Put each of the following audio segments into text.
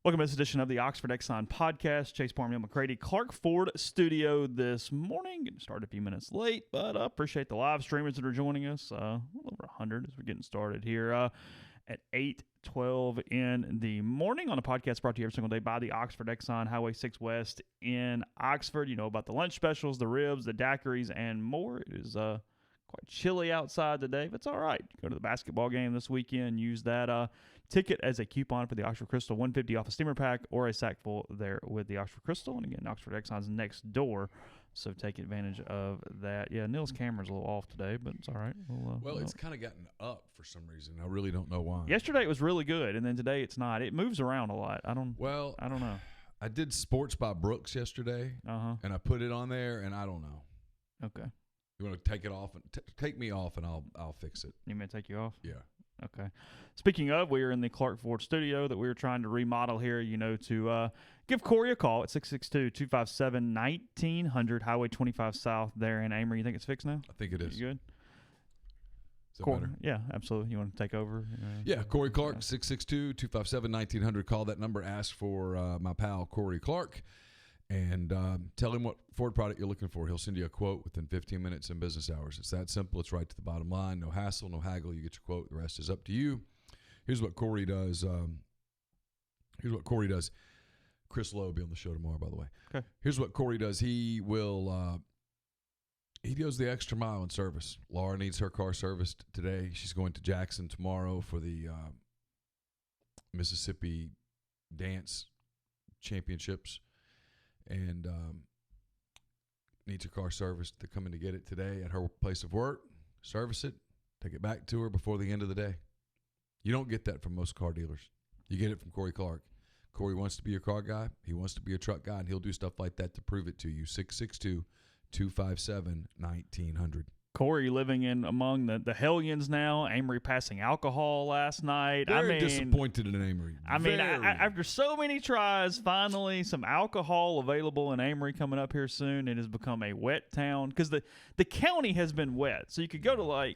Welcome to this edition of the Oxford Exxon Podcast. Chase Parham and Neal McCready, Clark Ford studio this morning. Getting started a few minutes late, but appreciate the live streamers that are joining us. A little over 100 as we're getting started here at 8:12 in the morning on a podcast brought to you every single day by the Oxford Exxon, Highway 6 West in Oxford. You know about the lunch specials, the ribs, the daiquiris, and more. It is quite chilly outside today, but it's all right. Go to the basketball game this weekend. Use that ticket as a coupon for the Oxford Crystal, $150 off a steamer pack or a sack full there with the Oxford Crystal. And again, Oxford Exxon's next door, so take advantage of that. Yeah, Neil's camera's a little off today, but it's all right. Well, it's kind of gotten up for some reason. I really don't know why. Yesterday it was really good, and then today it's not. It moves around a lot. I don't know. I did Sports by Brooks yesterday, and I put it on there, and I don't know. Okay. You want to take it off and take me off, and I'll fix it. You may take you off? Yeah. Okay. Speaking of, we are in the Clark Ford studio that we were trying to remodel here, to give Corey a call at 662-257-1900, Highway 25 South there in Amory. You think it's fixed now? I think it is. You good? Is that better? Yeah, absolutely. You want to take over? Yeah, Corey Clark, 662-257-1900. Call that number. Ask for my pal, Corey Clark, and tell him what Ford product you're looking for. He'll send you a quote within 15 minutes in business hours. It's that simple. It's right to the bottom line. No hassle, no haggle. You get your quote. The rest is up to you. Here's what Corey does. Chris Lowe will be on the show tomorrow, by the way. Okay. Here's what Corey does. He will he goes the extra mile in service. Laura needs her car serviced today. She's going to Jackson tomorrow for the Mississippi Dance Championships. And needs her car serviced. They're coming to get it today at her place of work, service it, take it back to her before the end of the day. You don't get that from most car dealers. You get it from Corey Clark. Corey wants to be your car guy. He wants to be a truck guy, and he'll do stuff like that to prove it to you. 662-257-1900. Corey living in among the Hellions now. Amory passing alcohol last night. Very disappointed in Amory. After so many tries, finally some alcohol available in Amory coming up here soon. It has become a wet town because the county has been wet. So you could go to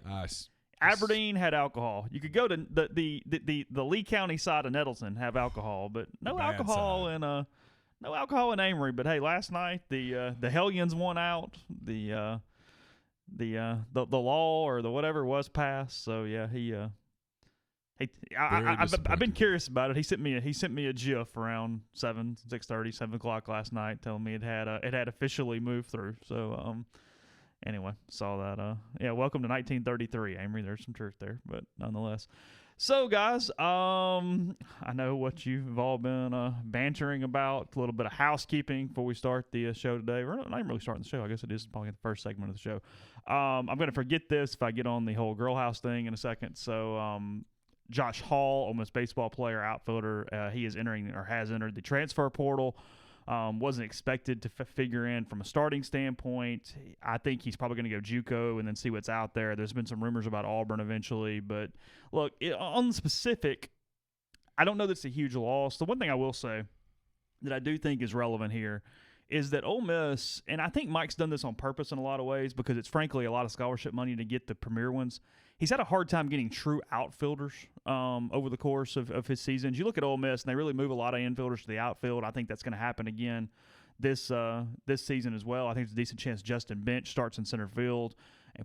Aberdeen had alcohol. You could go to the Lee County side of Nettleton have alcohol, but no alcohol in Amory. But hey, last night the Hellions won out. The law or the whatever was passed. So yeah, I've been curious about it. He sent me a GIF around 7 o'clock last night, telling me it had officially moved through. So anyway, saw that. Welcome to 1933, Amory. There's some truth there, but nonetheless. So, guys, I know what you've all been bantering about, a little bit of housekeeping before we start the show today. We're not even really starting the show. I guess it is probably the first segment of the show. I'm going to forget this if I get on the whole Girl House thing in a second. So, Josh Hall, Ole Miss baseball player, outfielder, he is has entered the transfer portal. Wasn't expected to figure in from a starting standpoint. I think he's probably going to go JUCO and then see what's out there. There's been some rumors about Auburn eventually. But, look, on the specific, I don't know that's a huge loss. The one thing I will say that I do think is relevant here is that Ole Miss, and I think Mike's done this on purpose in a lot of ways because it's frankly a lot of scholarship money to get the premier ones. He's had a hard time getting true outfielders over the course of his seasons. You look at Ole Miss, and they really move a lot of infielders to the outfield. I think that's going to happen again this season as well. I think there's a decent chance Justin Bench starts in center field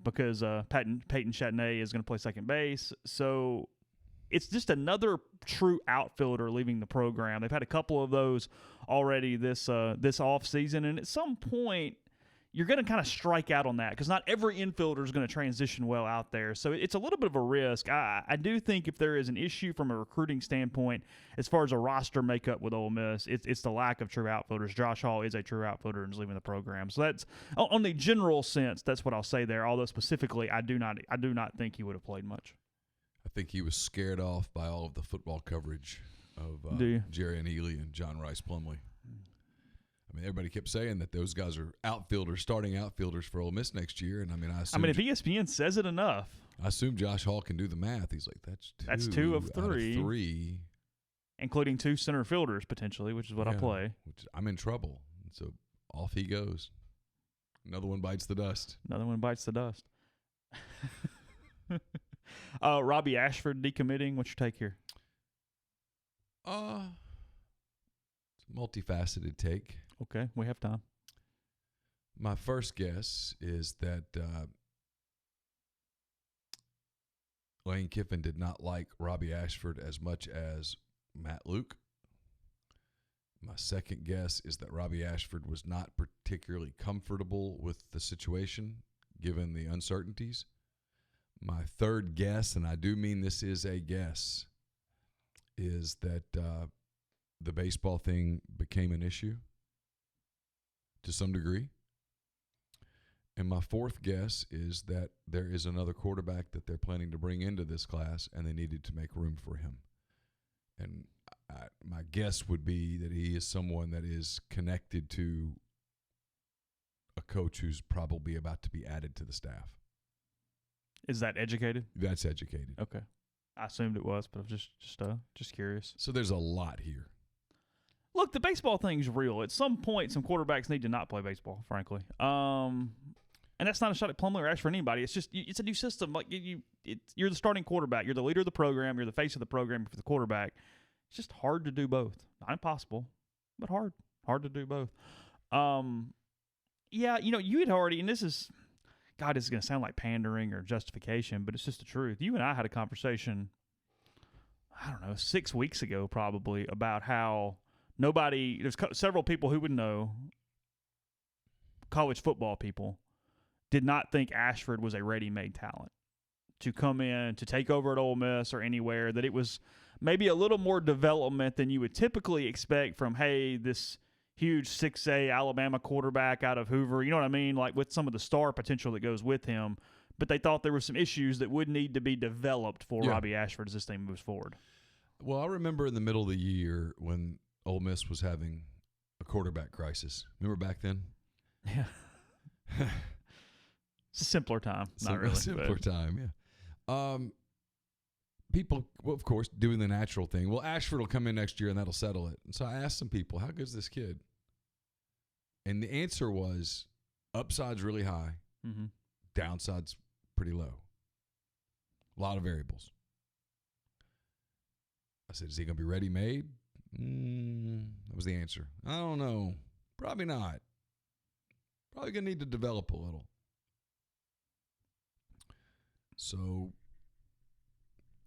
because Peyton Chatney is going to play second base. So it's just another true outfielder leaving the program. They've had a couple of those already this offseason, and at some point you're going to kind of strike out on that because not every infielder is going to transition well out there. So it's a little bit of a risk. I do think if there is an issue from a recruiting standpoint as far as a roster makeup with Ole Miss, it's the lack of true outfielders. Josh Hall is a true outfielder and is leaving the program. So that's on the general sense. That's what I'll say there. Although specifically, I do not think he would have played much. I think he was scared off by all of the football coverage of Jerry and Ely and John Rice Plumlee. I mean, everybody kept saying that those guys are starting outfielders for Ole Miss next year. And I mean, if ESPN says it enough, I assume Josh Hall can do the math. He's like, that's two of three. Out of three. Including two center fielders potentially, which is what I play. Which I'm in trouble. So off he goes. Another one bites the dust. Robbie Ashford decommitting. What's your take here? multifaceted take. Okay, we have time. My first guess is that Lane Kiffin did not like Robbie Ashford as much as Matt Luke. My second guess is that Robbie Ashford was not particularly comfortable with the situation, given the uncertainties. My third guess, and I do mean this is a guess, is that the baseball thing became an issue to some degree. And my fourth guess is that there is another quarterback that they're planning to bring into this class, and they needed to make room for him. And my guess would be that he is someone that is connected to a coach who's probably about to be added to the staff. Is that educated? That's educated. Okay. I assumed it was, but I'm just curious. So there's a lot here. Look, the baseball thing's real. At some point, some quarterbacks need to not play baseball, frankly. And that's not a shot at Plumlee or Ashford or anybody. It's just it's a new system. Like you're the starting quarterback. You're the leader of the program. You're the face of the program for the quarterback. It's just hard to do both. Not impossible, but hard. Hard to do both. Yeah, you had already, and this is, God, this is going to sound like pandering or justification, but it's just the truth. You and I had a conversation, I don't know, 6 weeks ago probably, about how there's several people who would know, college football people, did not think Ashford was a ready-made talent to come in, to take over at Ole Miss or anywhere, that it was maybe a little more development than you would typically expect from, hey, this huge 6A Alabama quarterback out of Hoover, you know what I mean? Like with some of the star potential that goes with him. But they thought there were some issues that would need to be developed for Robbie Ashford as this thing moves forward. Well, I remember in the middle of the year when Ole Miss was having a quarterback crisis. Remember back then? Yeah. It's a simpler time. Not really. Simpler time, yeah. People, well, of course, doing the natural thing. Well, Ashford will come in next year and that'll settle it. And so I asked some people, how good is this kid? And the answer was upside's really high, downside's pretty low. A lot of variables. I said, is he going to be ready-made? That was the answer. I don't know. Probably not. Probably going to need to develop a little. So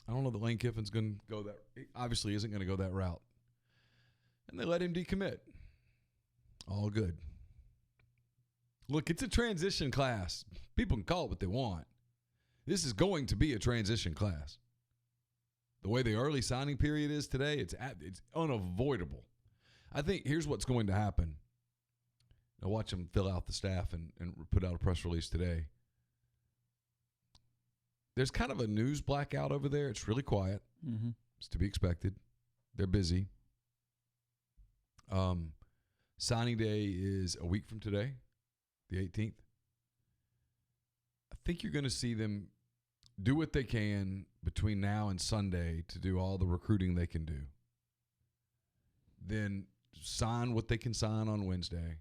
I don't know that Lane Kiffin's going to go that. He obviously isn't going to go that route. And they let him decommit. All good. Look, it's a transition class. People can call it what they want. This is going to be a transition class. The way the early signing period is today, it's unavoidable. I think here's what's going to happen. I'll watch them fill out the staff and put out a press release today. There's kind of a news blackout over there. It's really quiet. It's to be expected. They're busy. Signing day is a week from today, the 18th. I think you're going to see them do what they can between now and Sunday to do all the recruiting they can do. Then sign what they can sign on Wednesday,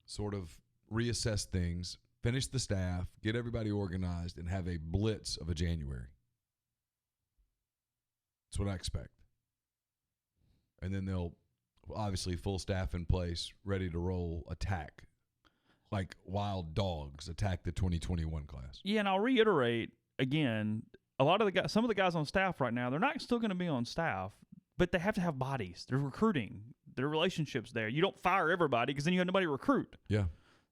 sort of reassess things, finish the staff, get everybody organized, and have a blitz of a January. That's what I expect. And then they'll, obviously, full staff in place, ready to roll, attack. Like wild dogs, attack the 2021 class. Yeah, and I'll reiterate, again, some of the guys on staff right now, they're not still going to be on staff, but they have to have bodies. They're recruiting. There are relationships there. You don't fire everybody because then you have nobody to recruit. Yeah.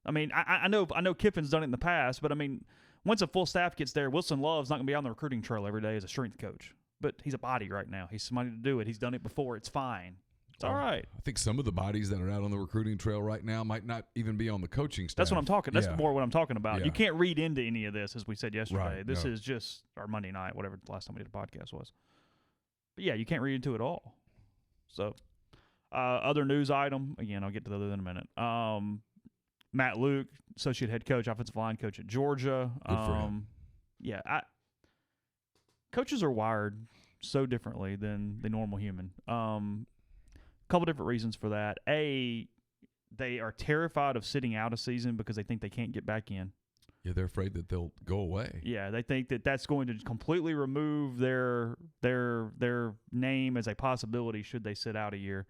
I mean, I know Kiffin's done it in the past, but I mean, once a full staff gets there, Wilson Love's not going to be on the recruiting trail every day as a strength coach. But he's a body right now. He's somebody to do it. He's done it before. It's fine. It's all right. I think some of the bodies that are out on the recruiting trail right now might not even be on the coaching staff. That's what I'm talking. That's more what I'm talking about. Yeah. You can't read into any of this, as we said yesterday. Right, This is just our Monday night, whatever the last time we did a podcast was. But yeah, you can't read into it all. So, other news item. Again, I'll get to the other in a minute. Matt Luke, associate head coach, offensive line coach at Georgia. Good for him. Yeah, coaches are wired so differently than the normal human. Couple different reasons for that. A, they are terrified of sitting out a season because they think they can't get back in. Yeah, they're afraid that they'll go away. Yeah, they think that that's going to completely remove their name as a possibility should they sit out a year.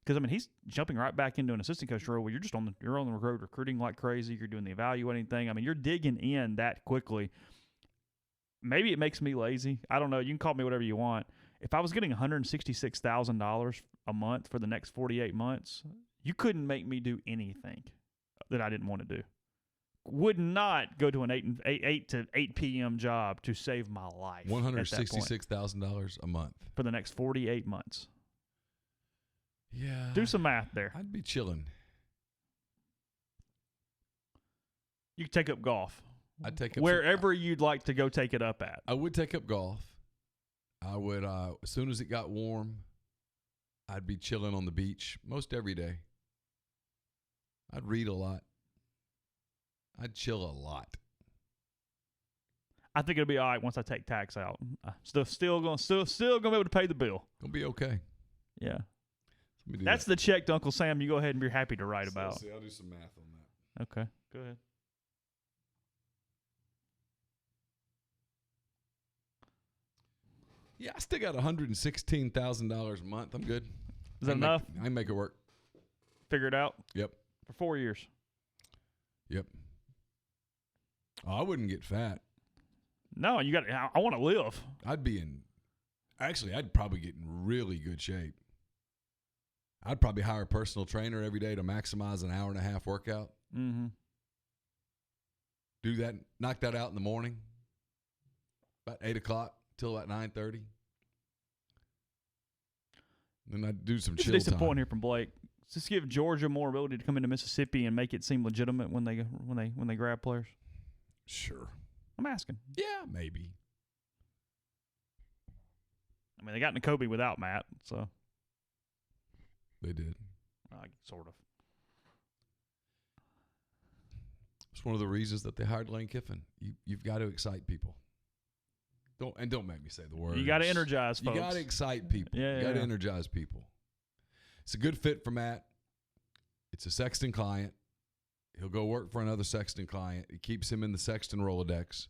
Because, I mean, he's jumping right back into an assistant coach role where you're just on the road recruiting like crazy. You're doing the evaluating thing. I mean, you're digging in that quickly. Maybe it makes me lazy. I don't know. You can call me whatever you want. If I was getting $166,000 a month for the next 48 months, you couldn't make me do anything that I didn't want to do. Would not go to an 8 to 8 p.m. job to save my life. $166,000 a month for the next 48 months. Yeah. Do some math there. I'd be chilling. You could take up golf. I'd take up wherever you'd like to go take it up at. I would take up golf. I would, as soon as it got warm, I'd be chilling on the beach most every day. I'd read a lot. I'd chill a lot. I think it'll be all right once I take tax out. Still gonna be able to pay the bill. Gonna be okay. Yeah. That's the check to Uncle Sam you go ahead and be happy to write about. See, I'll do some math on that. Okay. Go ahead. Yeah, I still got $116,000 a month. I'm good. Is that enough? I can make it work. Figure it out? Yep. For 4 years. Yep. Oh, I wouldn't get fat. No, I want to live. I'd probably get in really good shape. I'd probably hire a personal trainer every day to maximize an hour and a half workout. Mm-hmm. Do that, knock that out in the morning, about 8 o'clock till about 9:30. Then I'd do some chill time. It's a decent point here from Blake. Just give Georgia more ability to come into Mississippi and make it seem legitimate when they grab players. Sure. I'm asking. Yeah, maybe. I mean, they got N'Kobe without Matt, so. They did. Sort of. It's one of the reasons that they hired Lane Kiffin. You've got to excite people. Don't make me say the words. You got to energize folks. You got to excite people. You got to energize people. It's a good fit for Matt. It's a Sexton client. He'll go work for another Sexton client. It keeps him in the Sexton Rolodex.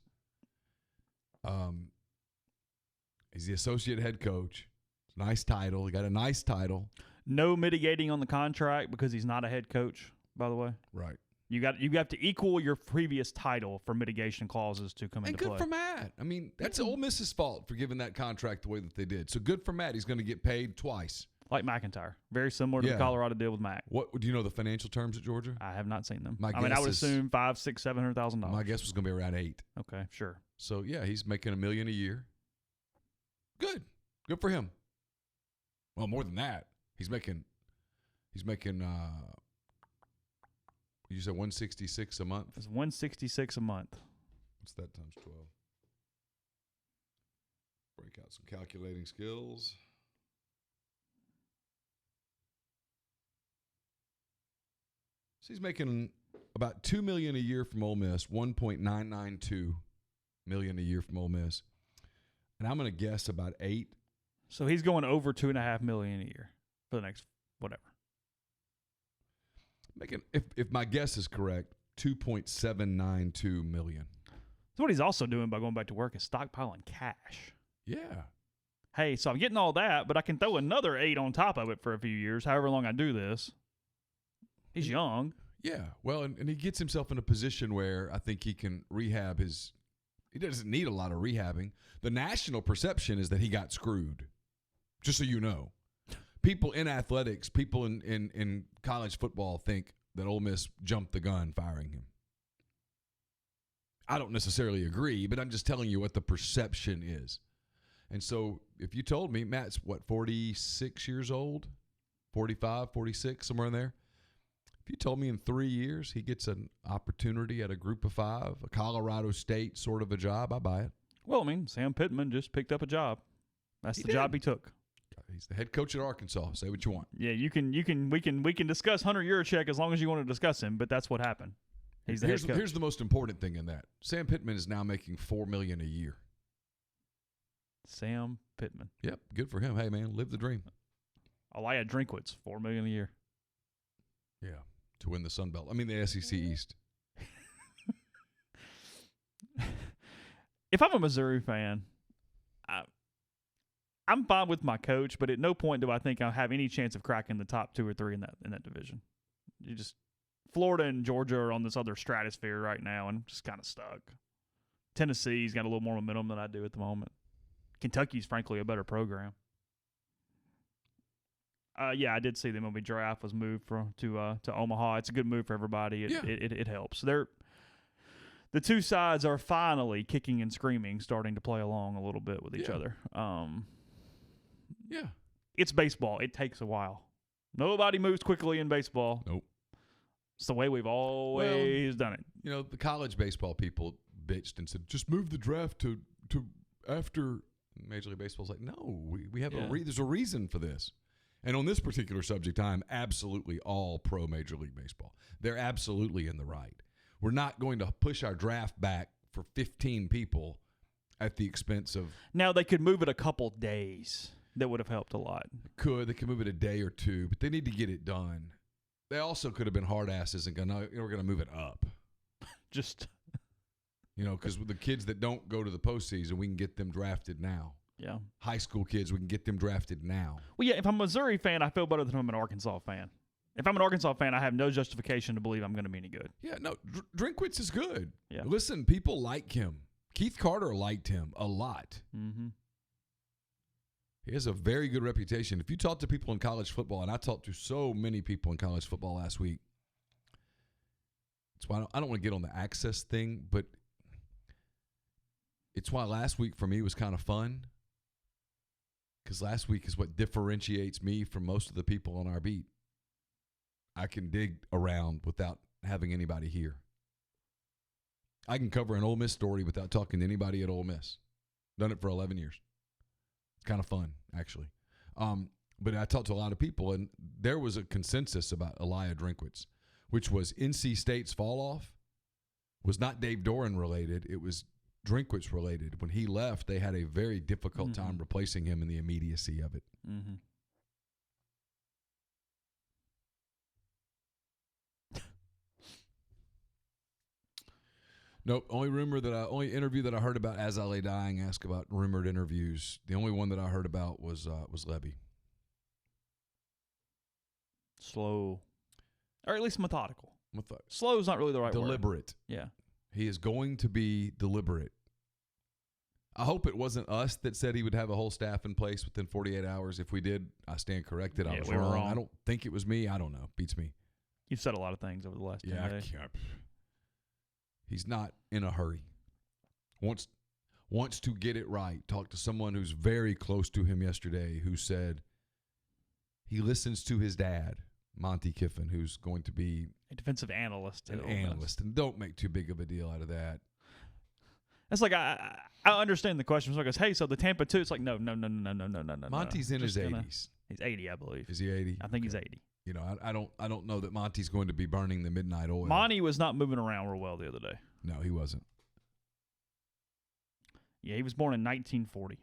He's the associate head coach. It's a nice title. He got a nice title. No mitigating on the contract because he's not a head coach, by the way. Right. You have to equal your previous title for mitigation clauses to come into play. And good for Matt. I mean, that's Ole Miss's fault for giving that contract the way that they did. So good for Matt. He's going to get paid twice. Like McIntyre. Very similar to the Colorado deal with Mac. What do you know the financial terms at Georgia? I have not seen them. I would assume $500,000, $600,000, $700,000. My guess was going to be around $8. Okay, sure. So yeah, he's making $1 million a year. Good for him. Well, more than that, he's making. You said 166 a month. It's 166 a month. What's that times 12? Break out some calculating skills. So he's making about $2 million a year from Ole Miss, $1.992 million a year from Ole Miss, and I'm going to guess about 8. So he's going over $2.5 million a year for the next whatever. Making, if my guess is correct, $2.792 million. So what he's also doing by going back to work is stockpiling cash. Yeah. Hey, so I'm getting all that, but I can throw another 8 on top of it for a few years, however long I do this. He's young. Yeah. Well, and he gets himself in a position where I think he can rehab his – he doesn't need a lot of rehabbing. The national perception is that he got screwed, just so you know. People in athletics, people in college football think that Ole Miss jumped the gun firing him. I don't necessarily agree, but I'm just telling you what the perception is. And so if you told me Matt's, 46 years old, 45, 46, somewhere in there. If you told me in 3 years he gets an opportunity at a group of 5, a Colorado State sort of a job, I buy it. Well, I mean, Sam Pittman just picked up a job. That's the job he took. He's the head coach at Arkansas. Say what you want. Yeah, we can discuss Hunter Yurachek as long as you want to discuss him, but that's what happened. He's the head coach. Here's the most important thing in that. Sam Pittman is now making $4 million a year. Sam Pittman. Yep, good for him. Hey man, live the dream. Aliyah Drinkwitz, $4 million a year. Yeah, to win the Sun Belt. I mean the SEC East. If I'm a Missouri fan, I'm fine with my coach, but at no point do I think I'll have any chance of cracking the top 2 or 3 in that division. Florida and Georgia are on this other stratosphere right now, and I'm just kind of stuck. Tennessee's got a little more momentum than I do at the moment. Kentucky's frankly a better program. Yeah, I did see the MLB draft was moved to Omaha. It's a good move for everybody. It helps. The two sides are finally kicking and screaming, starting to play along a little bit with each other. Yeah. It's baseball. It takes a while. Nobody moves quickly in baseball. Nope. It's the way we've always done it. You know, the college baseball people bitched and said, just move the draft to after Major League Baseball's like, no, we have there's a reason for this. And on this particular subject, I'm absolutely all pro Major League Baseball. They're absolutely in the right. We're not going to push our draft back for 15 people at the expense of. Now, they could move it a couple days. That would have helped a lot. They could move it a day or two, but they need to get it done. They also could have been hard asses and go, no, we're going to move it up. Just. Because with the kids that don't go to the postseason, we can get them drafted now. Yeah. High school kids, we can get them drafted now. Well, yeah, if I'm a Missouri fan, I feel better than if I'm an Arkansas fan. If I'm an Arkansas fan, I have no justification to believe I'm going to be any good. Yeah, no, Drinkwitz is good. Yeah. Listen, people like him. Keith Carter liked him a lot. Mm-hmm. He has a very good reputation. If you talk to people in college football, and I talked to so many people in college football last week, that's why I don't want to get on the access thing, but it's why last week for me was kind of fun, because last week is what differentiates me from most of the people on our beat. I can dig around without having anybody here. I can cover an Ole Miss story without talking to anybody at Ole Miss. Done it for 11 years. It's kind of fun, actually. But I talked to a lot of people, and there was a consensus about Elijah Drinkwitz, which was NC State's fall off was not Dave Doran related. It was Drinkwitz related. When he left, they had a very difficult time replacing him in the immediacy of it. Mm-hmm. Nope. Only interview that I heard about as I lay dying asked about rumored interviews. The only one that I heard about was Levy. Slow, or at least methodical. Methodical. Slow is not really the right word. Deliberate. Yeah. He is going to be deliberate. I hope it wasn't us that said he would have a whole staff in place within 48 hours. If we did, I stand corrected. I was wrong. I don't think it was me. I don't know. Beats me. You've said a lot of things over the last 10 days. He's not in a hurry. Wants to get it right. Talked to someone who's very close to him yesterday who said he listens to his dad, Monty Kiffin, who's going to be a defensive analyst. An analyst. And don't make too big of a deal out of that. It's like I understand the question. So it goes, hey, so the Tampa 2, it's like, no. Monty's in his 80s. He's 80, I believe. Is he 80? I think he's 80. You know, I don't know that Monty's going to be burning the midnight oil. Monty was not moving around real well the other day. No, he wasn't. Yeah, he was born in 1940.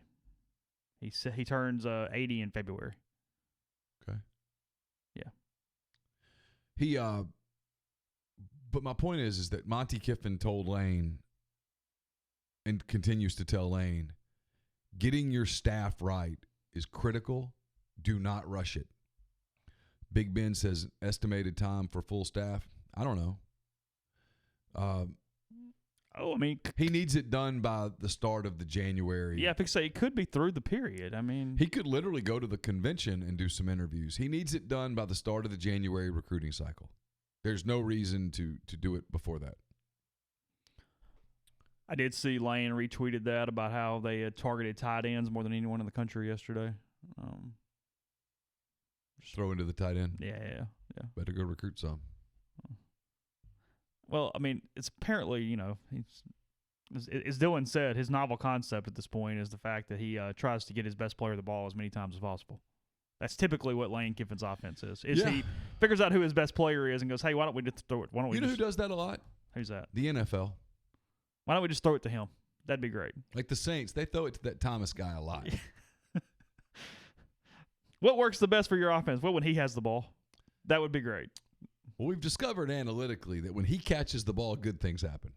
He turns 80 in February. Okay. Yeah. But my point is that Monty Kiffin told Lane and continues to tell Lane, getting your staff right is critical. Do not rush it. Big Ben says estimated time for full staff. I don't know. He needs it done by the start of the January. Yeah, I say it could be through the period. I mean, he could literally go to the convention and do some interviews. He needs it done by the start of the January recruiting cycle. There's no reason to do it before that. I did see Lane retweeted that about how they had targeted tight ends more than anyone in the country yesterday. Just throw into the tight end. Yeah. Better go recruit some. Well, I mean, it's apparently, as Dylan said, his novel concept at this point is the fact that he tries to get his best player the ball as many times as possible. That's typically what Lane Kiffin's offense is. He figures out who his best player is and goes, hey, why don't we just throw it? Why don't we? You know who does that a lot? Who's that? The NFL. Why don't we just throw it to him? That'd be great. Like the Saints, they throw it to that Thomas guy a lot. What works the best for your offense? Well, when he has the ball. That would be great. Well, we've discovered analytically that when he catches the ball, good things happen.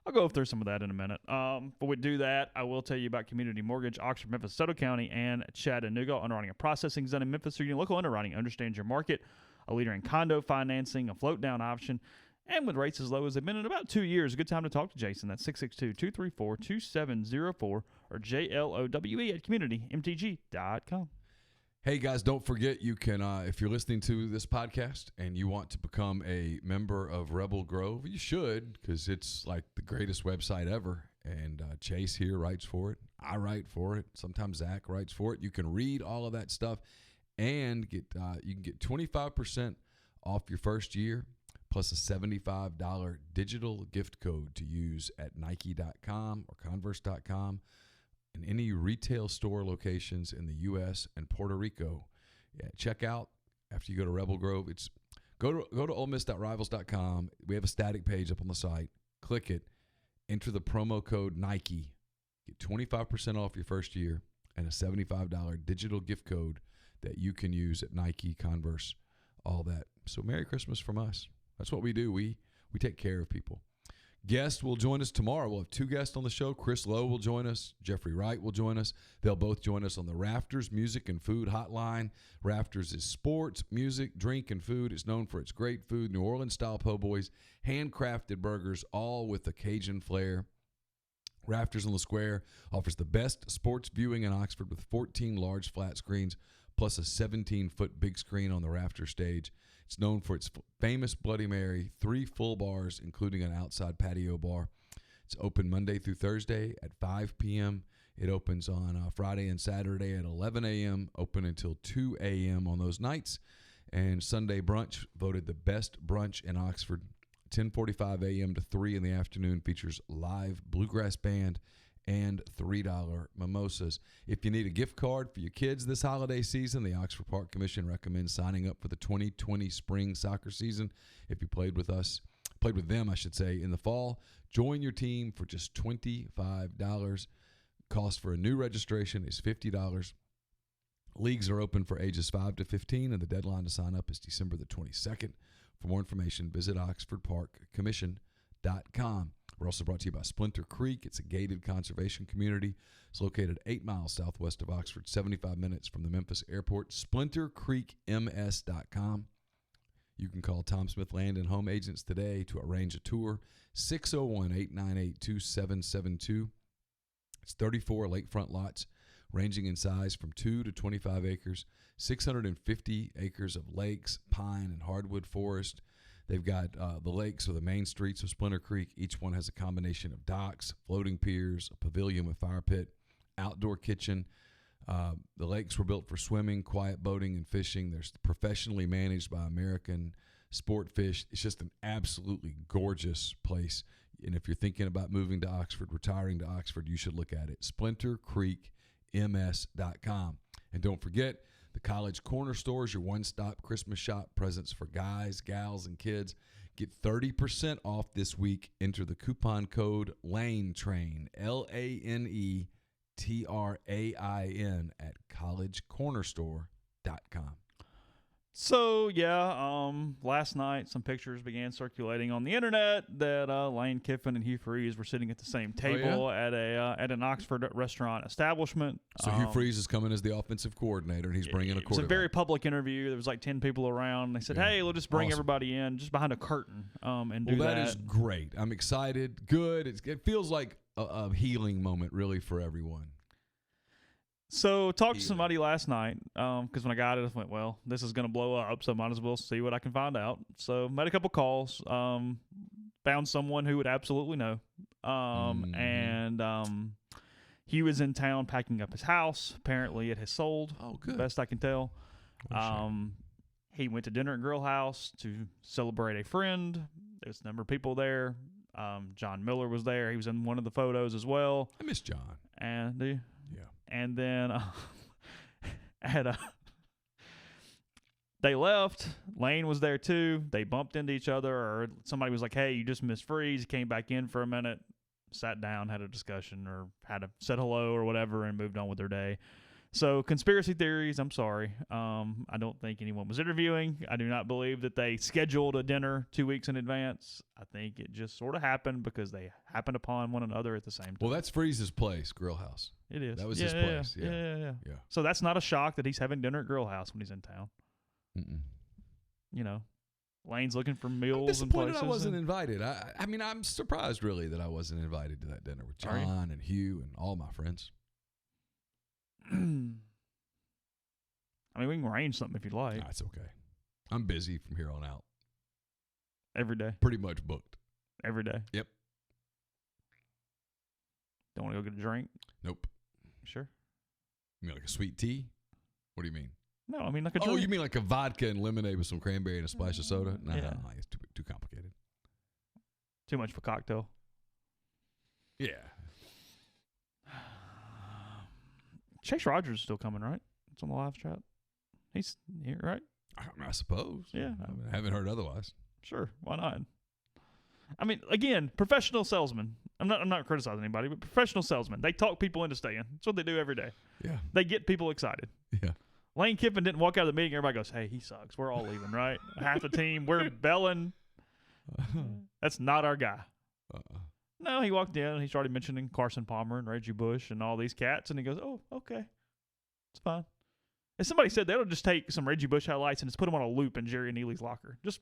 I'll go through some of that in a minute. Before we do that, I will tell you about Community Mortgage, Oxford, Memphis, Soto County, and Chattanooga. Underwriting and processing is done in Memphis, so your local underwriting understands your market. A leader in condo financing, a float-down option, and with rates as low as they've been in about 2 years. A good time to talk to Jason. That's 662-234-2704 or JLOWE at communitymtg.com. Hey, guys, don't forget you can, if you're listening to this podcast and you want to become a member of Rebel Grove, you should, because it's like the greatest website ever. And Chase here writes for it. I write for it. Sometimes Zach writes for it. You can read all of that stuff and you can get 25% off your first year plus a $75 digital gift code to use at Nike.com or Converse.com. In any retail store locations in the U.S. and Puerto Rico. Yeah, check out after you go to Rebel Grove. It's go to OleMiss.Rivals.com. We have a static page up on the site. Click it. Enter the promo code Nike. Get 25% off your first year and a $75 digital gift code that you can use at Nike, Converse, all that. So Merry Christmas from us. That's what we do. We take care of people. Guest will join us tomorrow. We'll have 2 guests on the show. Chris Lowe will join us. Jeffrey Wright will join us. They'll both join us on the Rafters Music and Food Hotline. Rafters is sports, music, drink, and food. It's known for its great food, New Orleans-style po' boys, handcrafted burgers, all with a Cajun flair. Rafters on the Square offers the best sports viewing in Oxford with 14 large flat screens plus a 17-foot big screen on the rafter stage. It's known for its famous Bloody Mary, 3 full bars, including an outside patio bar. It's open Monday through Thursday at 5 p.m. It opens on Friday and Saturday at 11 a.m., open until 2 a.m. on those nights. And Sunday brunch, voted the best brunch in Oxford, 10:45 a.m. to 3 in the afternoon, features live bluegrass band and $3 mimosas. If you need a gift card for your kids this holiday season, the Oxford Park Commission recommends signing up for the 2020 spring soccer season. If you played with them, in the fall, join your team for just $25. Cost for a new registration is $50. Leagues are open for ages 5 to 15, and the deadline to sign up is December the 22nd. For more information, visit oxfordparkcommission.com. We're also brought to you by Splinter Creek. It's a gated conservation community. It's located 8 miles southwest of Oxford, 75 minutes from the Memphis airport. SplinterCreekMS.com. You can call Tom Smith Land and Home Agents today to arrange a tour. 601-898-2772. It's 34 lakefront lots ranging in size from 2 to 25 acres, 650 acres of lakes, pine, and hardwood forest. They've got the lakes or the main streets of Splinter Creek. Each one has a combination of docks, floating piers, a pavilion with fire pit, outdoor kitchen. The lakes were built for swimming, quiet boating, and fishing. They're professionally managed by American Sport Fish. It's just an absolutely gorgeous place. And if you're thinking about moving to Oxford, retiring to Oxford, you should look at it. SplinterCreekMS.com. And don't forget, the College Corner Store is your one-stop Christmas shop, presents for guys, gals, and kids. Get 30% off this week. Enter the coupon code LANETRAIN, LANETRAIN, at collegecornerstore.com. So, last night some pictures began circulating on the internet that Lane Kiffin and Hugh Freeze were sitting at the same table at an Oxford restaurant establishment. So Hugh Freeze is coming as the offensive coordinator, and he's bringing a quarterback. It's a very public interview. There was like 10 people around. They said, hey, we'll just bring everybody in just behind a curtain and do that. Well, that is great. I'm excited. Good. It feels like a healing moment, really, for everyone. So talked to somebody last night because when I got it, I went, well, this is going to blow up, so might as well see what I can find out. So made a couple calls, found someone who would absolutely know. And he was in town packing up his house. Apparently it has sold. Oh, good. Best I can tell. He went to dinner at Grill House to celebrate a friend. There's a number of people there. John Miller was there. He was in one of the photos as well. I miss John. And do you? Yeah. And then they left. Lane was there too. They bumped into each other, or somebody was like, hey, you just missed Freeze. Came back in for a minute, sat down, had a discussion, or said hello or whatever, and moved on with their day. So conspiracy theories, I'm sorry. I don't think anyone was interviewing. I do not believe that they scheduled a dinner 2 weeks in advance. I think it just sort of happened because they happened upon one another at the same time. Well, that's Freeze's place, Grill House. It is. That was his place. Yeah. So that's not a shock that he's having dinner at Grill House when he's in town. Mm-mm. You know, Lane's looking for I'm meals and disappointed places. I wasn't invited. I mean, I'm surprised really that I wasn't invited to that dinner with Are you? John and Hugh and all my friends. I mean, we can arrange something if you'd like. That's okay. I'm busy from here on out. Every day. Pretty much booked. Every day. Yep. Don't want to go get a drink? Nope. Sure. You mean like a sweet tea? What do you mean? No, I mean like a drink. Oh, you mean like a vodka and lemonade with some cranberry and a splash of soda? No, Yeah. it's too complicated. Too much for cocktail. Yeah. Chase Rogers is still coming, right? It's on the live chat. He's here, right? I suppose. Yeah. I haven't heard otherwise. Sure. Why not? I mean, again, professional salesman. I'm not criticizing anybody, but professional salesmen. They talk people into staying. That's what they do every day. Yeah. They get people excited. Yeah. Lane Kiffin didn't walk out of the meeting. Everybody goes, hey, he sucks. We're all leaving, right? Half the team. We're belling. That's not our guy. No, he walked in and he started mentioning Carson Palmer and Reggie Bush and all these cats. And he goes, oh, okay. It's fine. And somebody said they'll just take some Reggie Bush highlights and just put them on a loop in Jerry Neely's locker. Just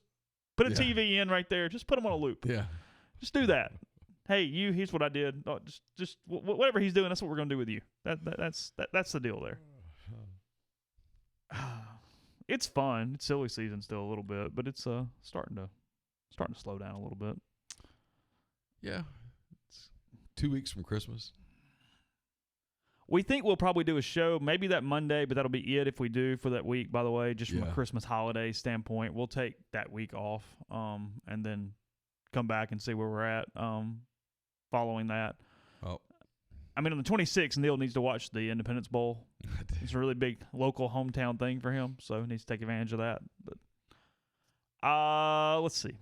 put a TV in right there. Just put them on a loop. Yeah. Just do that. Hey, here's what I did. Oh, just whatever he's doing, that's what we're going to do with you. That's the deal there. It's fun. It's silly season still a little bit, but it's starting to slow down a little bit. Yeah. It's 2 weeks from Christmas. We think we'll probably do a show maybe that Monday, but that'll be it if we do for that week, by the way, just from a Christmas holiday standpoint. We'll take that week off and then come back and see where we're at following that. Oh. I mean, on the 26th, Neil needs to watch the Independence Bowl. It's a really big local hometown thing for him, so he needs to take advantage of that. But let's see.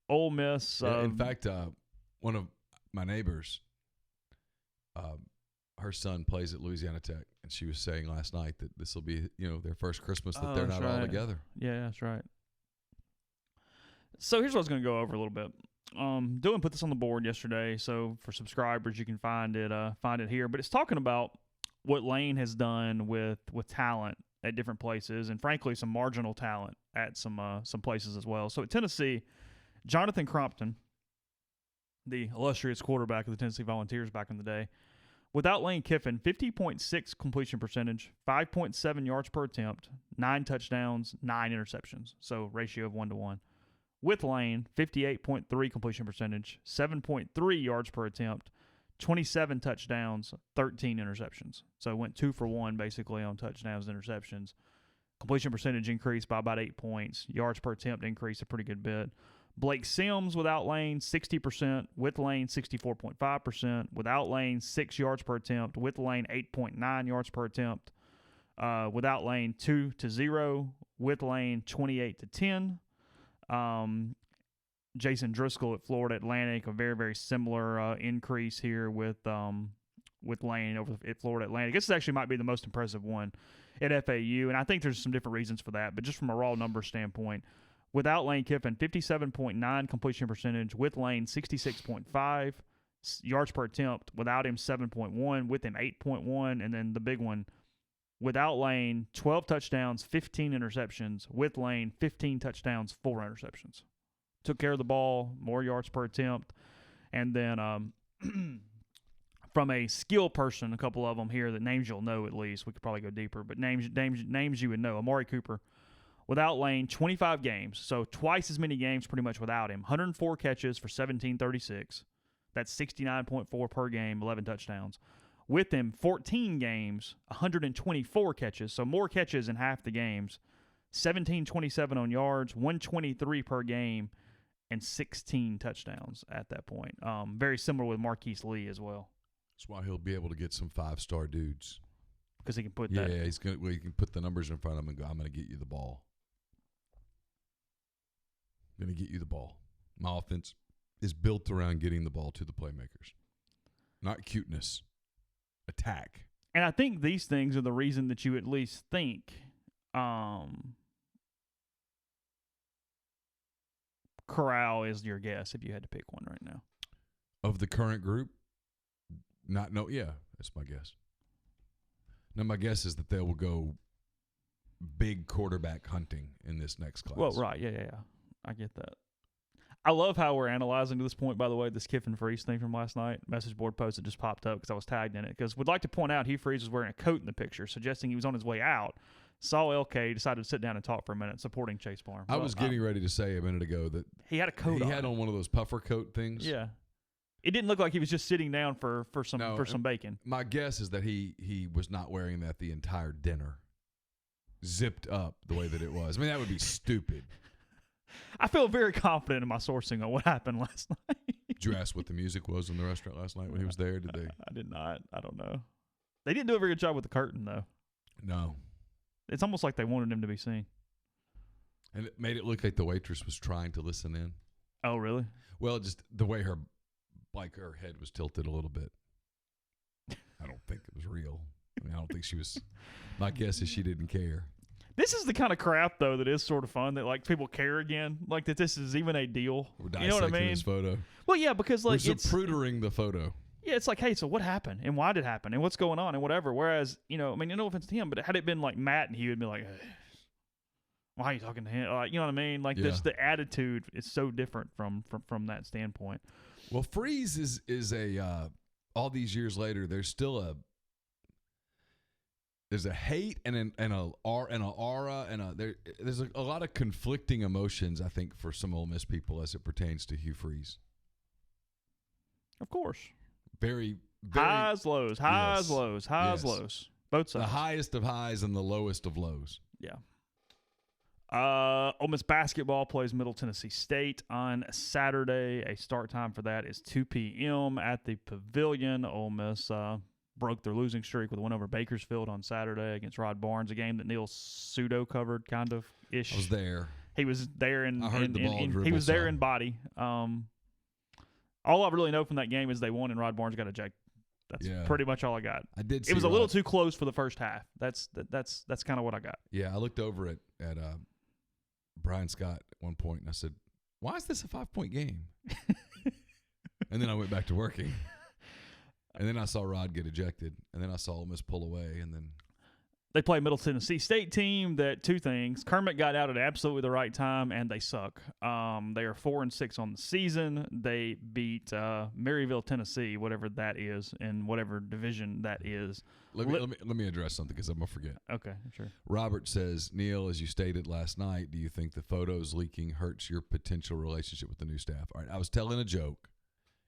Ole Miss. In fact, one of my neighbors, her son plays at Louisiana Tech, and she was saying last night that this will be, their first Christmas that they're not all together. Yeah, that's right. So here's what I was going to go over a little bit. Dylan put this on the board yesterday, so for subscribers you can find it here. But it's talking about what Lane has done with talent at different places, and frankly some marginal talent at some places as well. So at Tennessee, Jonathan Crompton, the illustrious quarterback of the Tennessee Volunteers back in the day, without Lane Kiffin, 50.6 completion percentage, 5.7 yards per attempt, 9 touchdowns, 9 interceptions. So ratio of 1-to-1. With Lane, 58.3 completion percentage, 7.3 yards per attempt, 27 touchdowns, 13 interceptions. So went 2 for 1 basically on touchdowns and interceptions. Completion percentage increased by about 8 points. Yards per attempt increased a pretty good bit. Blake Sims without Lane, 60%. With Lane, 64.5%. Without Lane, 6 yards per attempt. With Lane, 8.9 yards per attempt. Without Lane, 2-0. With Lane, 28-10. Jason Driscoll at Florida Atlantic, a very, very similar increase here with Lane over at Florida Atlantic. This actually might be the most impressive one at FAU, and I think there's some different reasons for that, but just from a raw number standpoint, without Lane Kiffin, 57.9 completion percentage. With Lane, 66.5 yards per attempt. Without him, 7.1. With him, 8.1. And then the big one, without Lane, 12 touchdowns, 15 interceptions. With Lane, 15 touchdowns, 4 interceptions. Took care of the ball, more yards per attempt. And then from a skill person, a couple of them here, that names you'll know at least. We could probably go deeper, but names you would know. Amari Cooper, without Lane, 25 games. So twice as many games pretty much without him. 104 catches for 1736. That's 69.4 per game, 11 touchdowns. With him, 14 games, 124 catches. So more catches in half the games. 1727 on yards, 123 per game, and 16 touchdowns at that point. Very similar with Marquise Lee as well. That's why he'll be able to get some 5-star dudes. Because he can put that. Yeah, he can put the numbers in front of him and go, I'm going to get you the ball. I'm going to get you the ball. My offense is built around getting the ball to the playmakers. Not cuteness. Attack. And I think these things are the reason that you at least think Corral is your guess if you had to pick one right now. Of the current group? Yeah, that's my guess. Now, my guess is that they will go big quarterback hunting in this next class. Well, right, yeah. I get that. I love how we're analyzing to this point, by the way, this Kiffin Freeze thing from last night. Message board post that just popped up because I was tagged in it. Because we'd like to point out Hugh Freeze was wearing a coat in the picture, suggesting he was on his way out. Saw LK, decided to sit down and talk for a minute, supporting Chase Parham. I was getting ready to say a minute ago that he had a coat on. He had on one of those puffer coat things. Yeah. It didn't look like he was just sitting down for some bacon. My guess is that he was not wearing that the entire dinner. Zipped up the way that it was. I mean, that would be stupid. I feel very confident in my sourcing on what happened last night. Did you ask what the music was in the restaurant last night when he was there? Did they? I did not. I don't know. They didn't do a very good job with the curtain, though. No. It's almost like they wanted him to be seen. And it made it look like the waitress was trying to listen in. Oh, really? Well, just the way her head was tilted a little bit. I don't think it was real. I mean, I don't think she was. My guess is she didn't care. This is the kind of crap, though, that is sort of fun, that, like, people care again. Like, that this is even a deal. We're dissecting you know what I mean? This photo. Well, yeah, because, like, we're zaprudering the photo. Yeah, it's like, hey, so what happened? And why did it happen? And what's going on? And whatever. Whereas, I mean, no offense to him, but had it been, like, Matt and he would be like, hey, why are you talking to him? Like, you know what I mean? Like, the attitude is so different from that standpoint. Well, Freeze is a all these years later, there's still there's a hate and an aura and there's a lot of conflicting emotions, I think, for some Ole Miss people as it pertains to Hugh Freeze. Of course. Very highs, lows, highs, lows, highs, lows. Both sides. The highest of highs and the lowest of lows. Yeah. Ole Miss basketball plays Middle Tennessee State on Saturday. A start time for that is 2 p.m. at the Pavilion. Ole Miss broke their losing streak with a win over Bakersfield on Saturday against Rod Barnes, a game that Neil pseudo-covered kind of ish. I was there. He was there in I heard the ball dribble. He was there in body. All I really know from that game is they won and Rod Barnes got ejected. That's pretty much all I got. I did. It was a little too close for the first half. That's kind of what I got. Yeah, I looked over at Brian Scott at one point and I said, "Why is this a 5-point game?" And then I went back to working. And then I saw Rod get ejected, and then I saw Ole Miss pull away, and then they play Middle Tennessee State team that two things. Kermit got out at absolutely the right time, and they suck. They are 4-6 on the season. They beat Maryville, Tennessee, whatever that is, in whatever division that is. Let me address something because I'm gonna forget. Okay, sure. Robert says, Neil, as you stated last night, do you think the photos leaking hurts your potential relationship with the new staff? All right, I was telling a joke.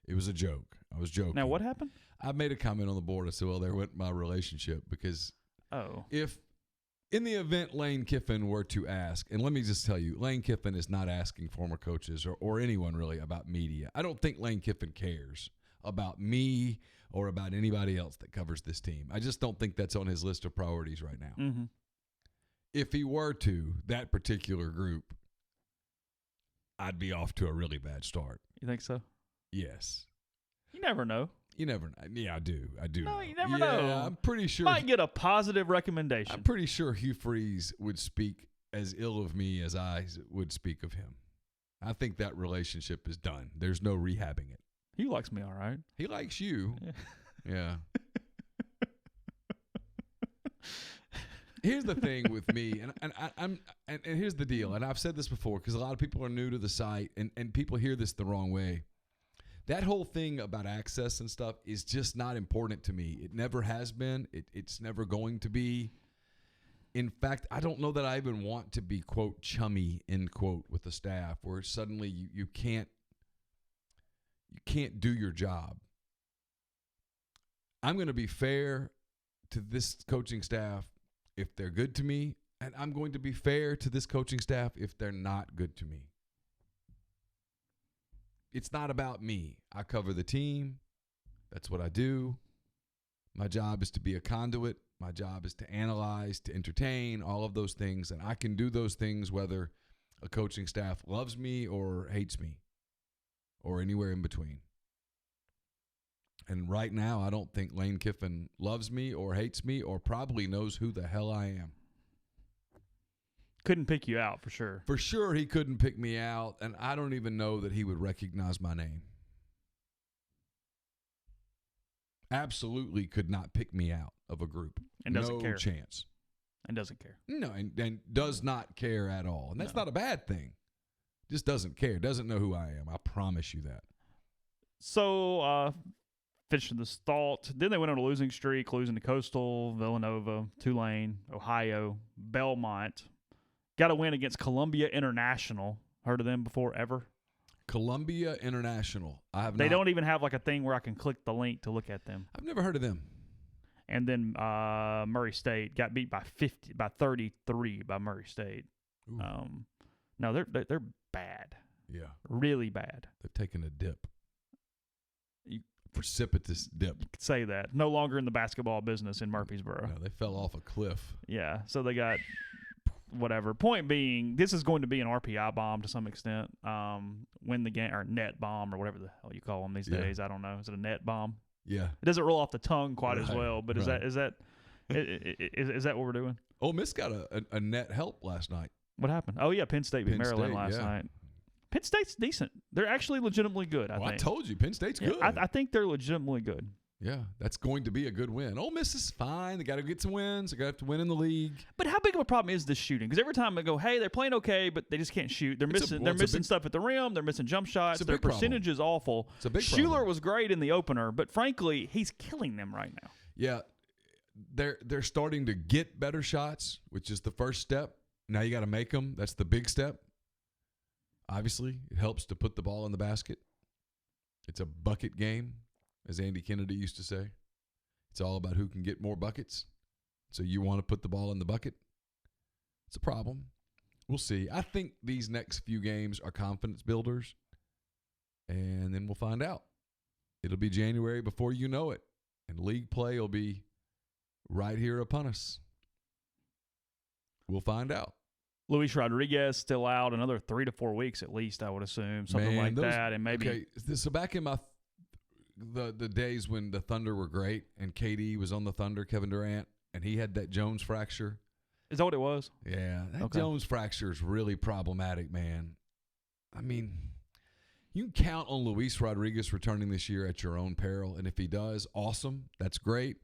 It was a joke. I was joking. Now, what happened? I made a comment on the board. I said, well, there went my relationship because if in the event Lane Kiffin were to ask, and let me just tell you, Lane Kiffin is not asking former coaches or anyone really about media. I don't think Lane Kiffin cares about me or about anybody else that covers this team. I just don't think that's on his list of priorities right now. Mm-hmm. If he were to, that particular group, I'd be off to a really bad start. You think so? Yes. You never know. You never know. Yeah, I do. No, know. You never know. I'm pretty sure. Might get a positive recommendation. I'm pretty sure Hugh Freeze would speak as ill of me as I would speak of him. I think that relationship is done. There's no rehabbing it. He likes me all right. He likes you. Yeah. Here's the thing with me, and here's the deal, and I've said this before because a lot of people are new to the site, and people hear this the wrong way. That whole thing about access and stuff is just not important to me. It never has been. It's never going to be. In fact, I don't know that I even want to be, quote, chummy, end quote, with the staff where suddenly you can't do your job. I'm going to be fair to this coaching staff if they're good to me, and I'm going to be fair to this coaching staff if they're not good to me. It's not about me. I cover the team. That's what I do. My job is to be a conduit. My job is to analyze, to entertain, all of those things. And I can do those things whether a coaching staff loves me or hates me or anywhere in between. And right now, I don't think Lane Kiffin loves me or hates me or probably knows who the hell I am. Couldn't pick you out for sure. For sure, he couldn't pick me out, and I don't even know that he would recognize my name. Absolutely could not pick me out of a group. And doesn't care. No chance. And doesn't care. No, and does not care at all. And that's not a bad thing. Just doesn't care. Doesn't know who I am. I promise you that. So, finishing this thought, then they went on a losing streak, losing to Coastal, Villanova, Tulane, Ohio, Belmont. Got a win against Columbia International. Heard of them before ever? Columbia International. I have. They don't even have like a thing where I can click the link to look at them. I've never heard of them. And then Murray State got beat by 33 by Murray State. No, they're bad. Yeah, really bad. They've taken a dip. Precipitous dip. You could say that. No longer in the basketball business in Murfreesboro. No, they fell off a cliff. Yeah, so they got whatever. Point being, this is going to be an RPI bomb to some extent. Win the game, or net bomb, or whatever the hell you call them these days. I don't know. Is it a net bomb? Yeah. It doesn't roll off the tongue quite as well, but is right. that what we're doing? Ole Miss got a net help last night. What happened? Oh yeah, Penn State beat Maryland last night. Penn State's decent. They're actually legitimately good, I think. I told you, Penn State's good. I think they're legitimately good. Yeah, that's going to be a good win. Ole Miss is fine. They got to get some wins. They got to have to win in the league. But how big of a problem is this shooting? Because every time I go, hey, they're playing okay, but they just can't shoot. They're missing stuff at the rim. They're missing jump shots. Their percentage is awful. It's a big Schuler problem. was great in the opener, but frankly, he's killing them right now. Yeah, they're starting to get better shots, which is the first step. Now you got to make them. That's the big step. Obviously, it helps to put the ball in the basket. It's a bucket game, as Andy Kennedy used to say. It's all about who can get more buckets. So you want to put the ball in the bucket. It's a problem. We'll see. I think these next few games are confidence builders, and then we'll find out. It'll be January before you know it, and league play will be right here upon us. We'll find out. Luis Rodriguez still out another 3 to 4 weeks at least, I would assume, something that, and maybe. Okay, so back in the days when the Thunder were great and KD was on the Thunder, Kevin Durant, and he had that Jones fracture. Is that what it was? Yeah, that Jones fracture is really problematic, man. I mean, you can count on Luis Rodriguez returning this year at your own peril, and if he does, awesome. That's great.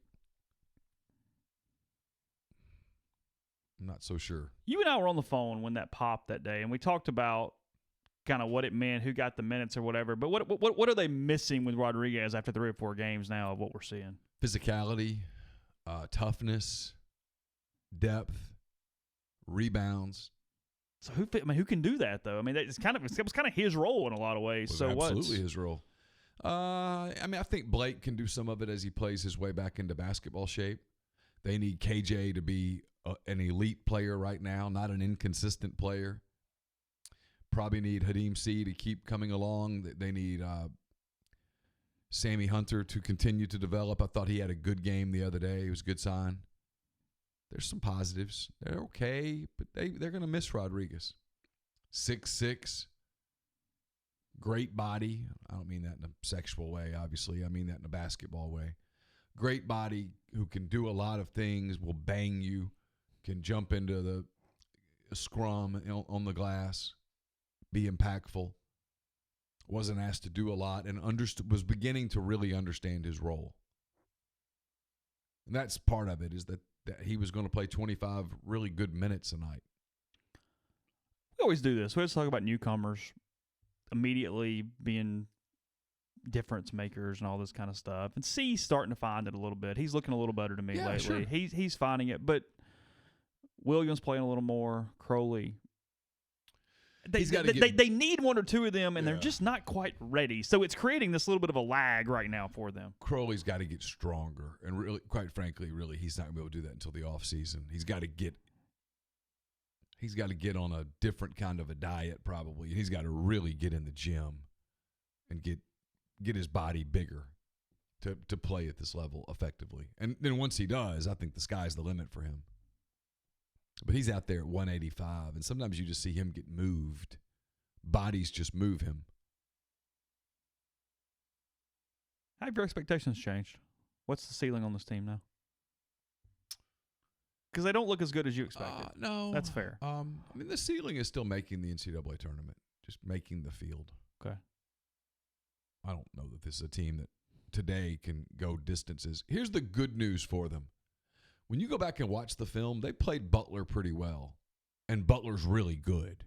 I'm not so sure. You and I were on the phone when that popped that day, and we talked about kind of what it meant, who got the minutes or whatever. But what are they missing with Rodriguez after 3 or 4 games now of what we're seeing? Physicality, toughness, depth, rebounds. So who can do that though? I mean, it was kind of his role in a lot of ways. So absolutely his role. I think Blake can do some of it as he plays his way back into basketball shape. They need KJ to be an elite player right now, not an inconsistent player. Probably need Hadim C to keep coming along. They need Sammy Hunter to continue to develop. I thought he had a good game the other day. It was a good sign. There's some positives. They're okay, but they're going to miss Rodriguez. 6'6", great body. I don't mean that in a sexual way, obviously. I mean that in a basketball way. Great body who can do a lot of things, will bang you, can jump into the scrum on the glass, be impactful. Wasn't asked to do a lot and was beginning to really understand his role. And that's part of it, is that he was going to play 25 really good minutes a night. We always do this. We always talk about newcomers immediately being difference makers and all this kind of stuff. And C's starting to find it a little bit. He's looking a little better to me lately. Sure. He's finding it. But Williams playing a little more. Crowley. They need 1 or 2 of them, and they're just not quite ready. So it's creating this little bit of a lag right now for them. Crowley's got to get stronger. And really, quite frankly, he's not going to be able to do that until the offseason. He's got to get on a different kind of a diet probably. He's got to really get in the gym and get his body bigger to play at this level effectively. And then once he does, I think the sky's the limit for him. But he's out there at 185, and sometimes you just see him get moved. Bodies just move him. Have your expectations changed? What's the ceiling on this team now? Because they don't look as good as you expected. No. That's fair. I mean, the ceiling is still making the NCAA tournament, just making the field. Okay. I don't know that this is a team that today can go distances. Here's the good news for them. When you go back and watch the film, they played Butler pretty well, and Butler's really good.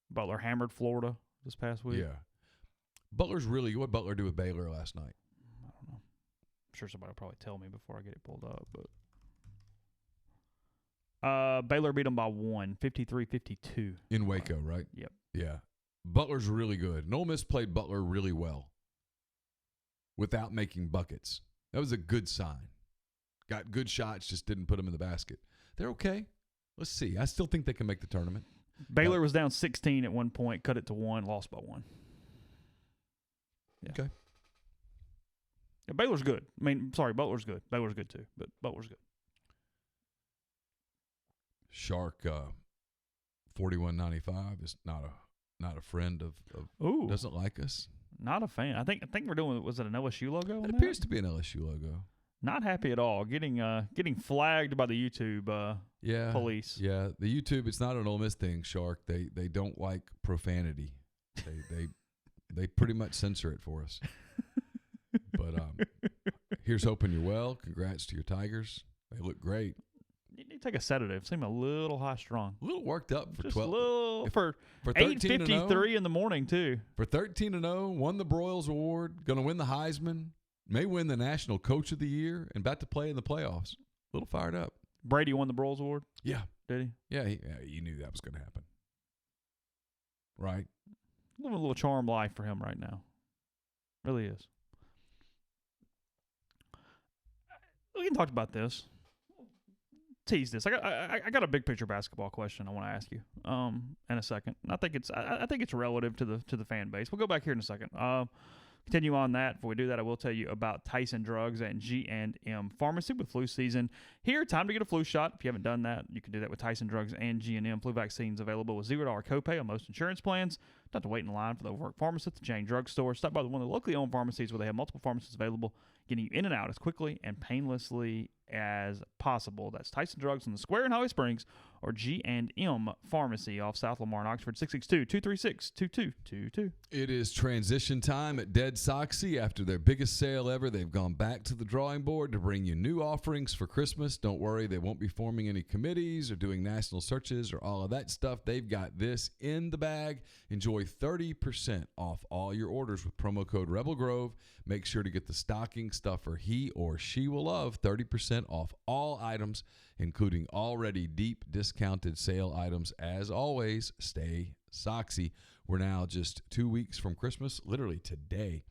Butler hammered Florida this past week. Yeah. Butler's really good. What did Butler do with Baylor last night? I don't know. I'm sure somebody will probably tell me before I get it pulled up. But Baylor beat them by 53-52. In Waco, right? Yep. Yeah. Butler's really good. And Ole Miss played Butler really well without making buckets. That was a good sign. Got good shots, just didn't put them in the basket. They're okay. Let's see. I still think they can make the tournament. Baylor was down 16 at one point, cut it to 1, lost by 1. Yeah. Okay. Yeah, Baylor's good. I mean, sorry, Butler's good. Baylor's good too, but Butler's good. Shark 4195 is not a friend of Ooh, doesn't like us. not a fan. I think we're doing. Was it an LSU logo? It on appears that? to be an LSU logo. Not happy at all. Getting flagged by the YouTube police. Yeah, the YouTube. It's not an Ole Miss thing, Shark. They don't like profanity. They pretty much censor it for us. But here's hoping you're well. Congrats to your Tigers. They look great. You need to take a sedative. Seem a little high strung. A little worked up for Just 12. a little for 8:53 in the morning too. For 13-0, won the Broyles Award, going to win the Heisman, may win the National Coach of the Year, and about to play in the playoffs. A little fired up. Brady won the Broyles Award. Yeah. Did he? Yeah, you knew that was going to happen. Right? Living a little charmed life for him right now. Really is. We can talk about this. Tease this. I got a big picture basketball question I want to ask you in a second. And I think it's relative to the fan base. We'll go back here in a second. Continue on that. Before we do that, I will tell you about Tyson Drugs and G&M Pharmacy with flu season here. Time to get a flu shot. If you haven't done that, you can do that with Tyson Drugs and G&M. Flu vaccines available with $0 copay on most insurance plans. Don't have to wait in line for the overworked pharmacist at the chain drugstore. Stop by one of the locally owned pharmacies where they have multiple pharmacists available, getting you in and out as quickly and painlessly as possible. That's Tyson Drugs on the Square in Holly Springs, or G&M Pharmacy off South Lamar in Oxford, 662-236-2222. It is transition time at Dead Soxy. After their biggest sale ever, they've gone back to the drawing board to bring you new offerings for Christmas. Don't worry, they won't be forming any committees or doing national searches or all of that stuff. They've got this in the bag. Enjoy 30% off all your orders with promo code Rebel Grove. Make sure to get the stocking stuffer he or she will love. 30% off all items, including already deep discounted sale items. As always, stay Soxy. We're now just 2 weeks from Christmas, literally today,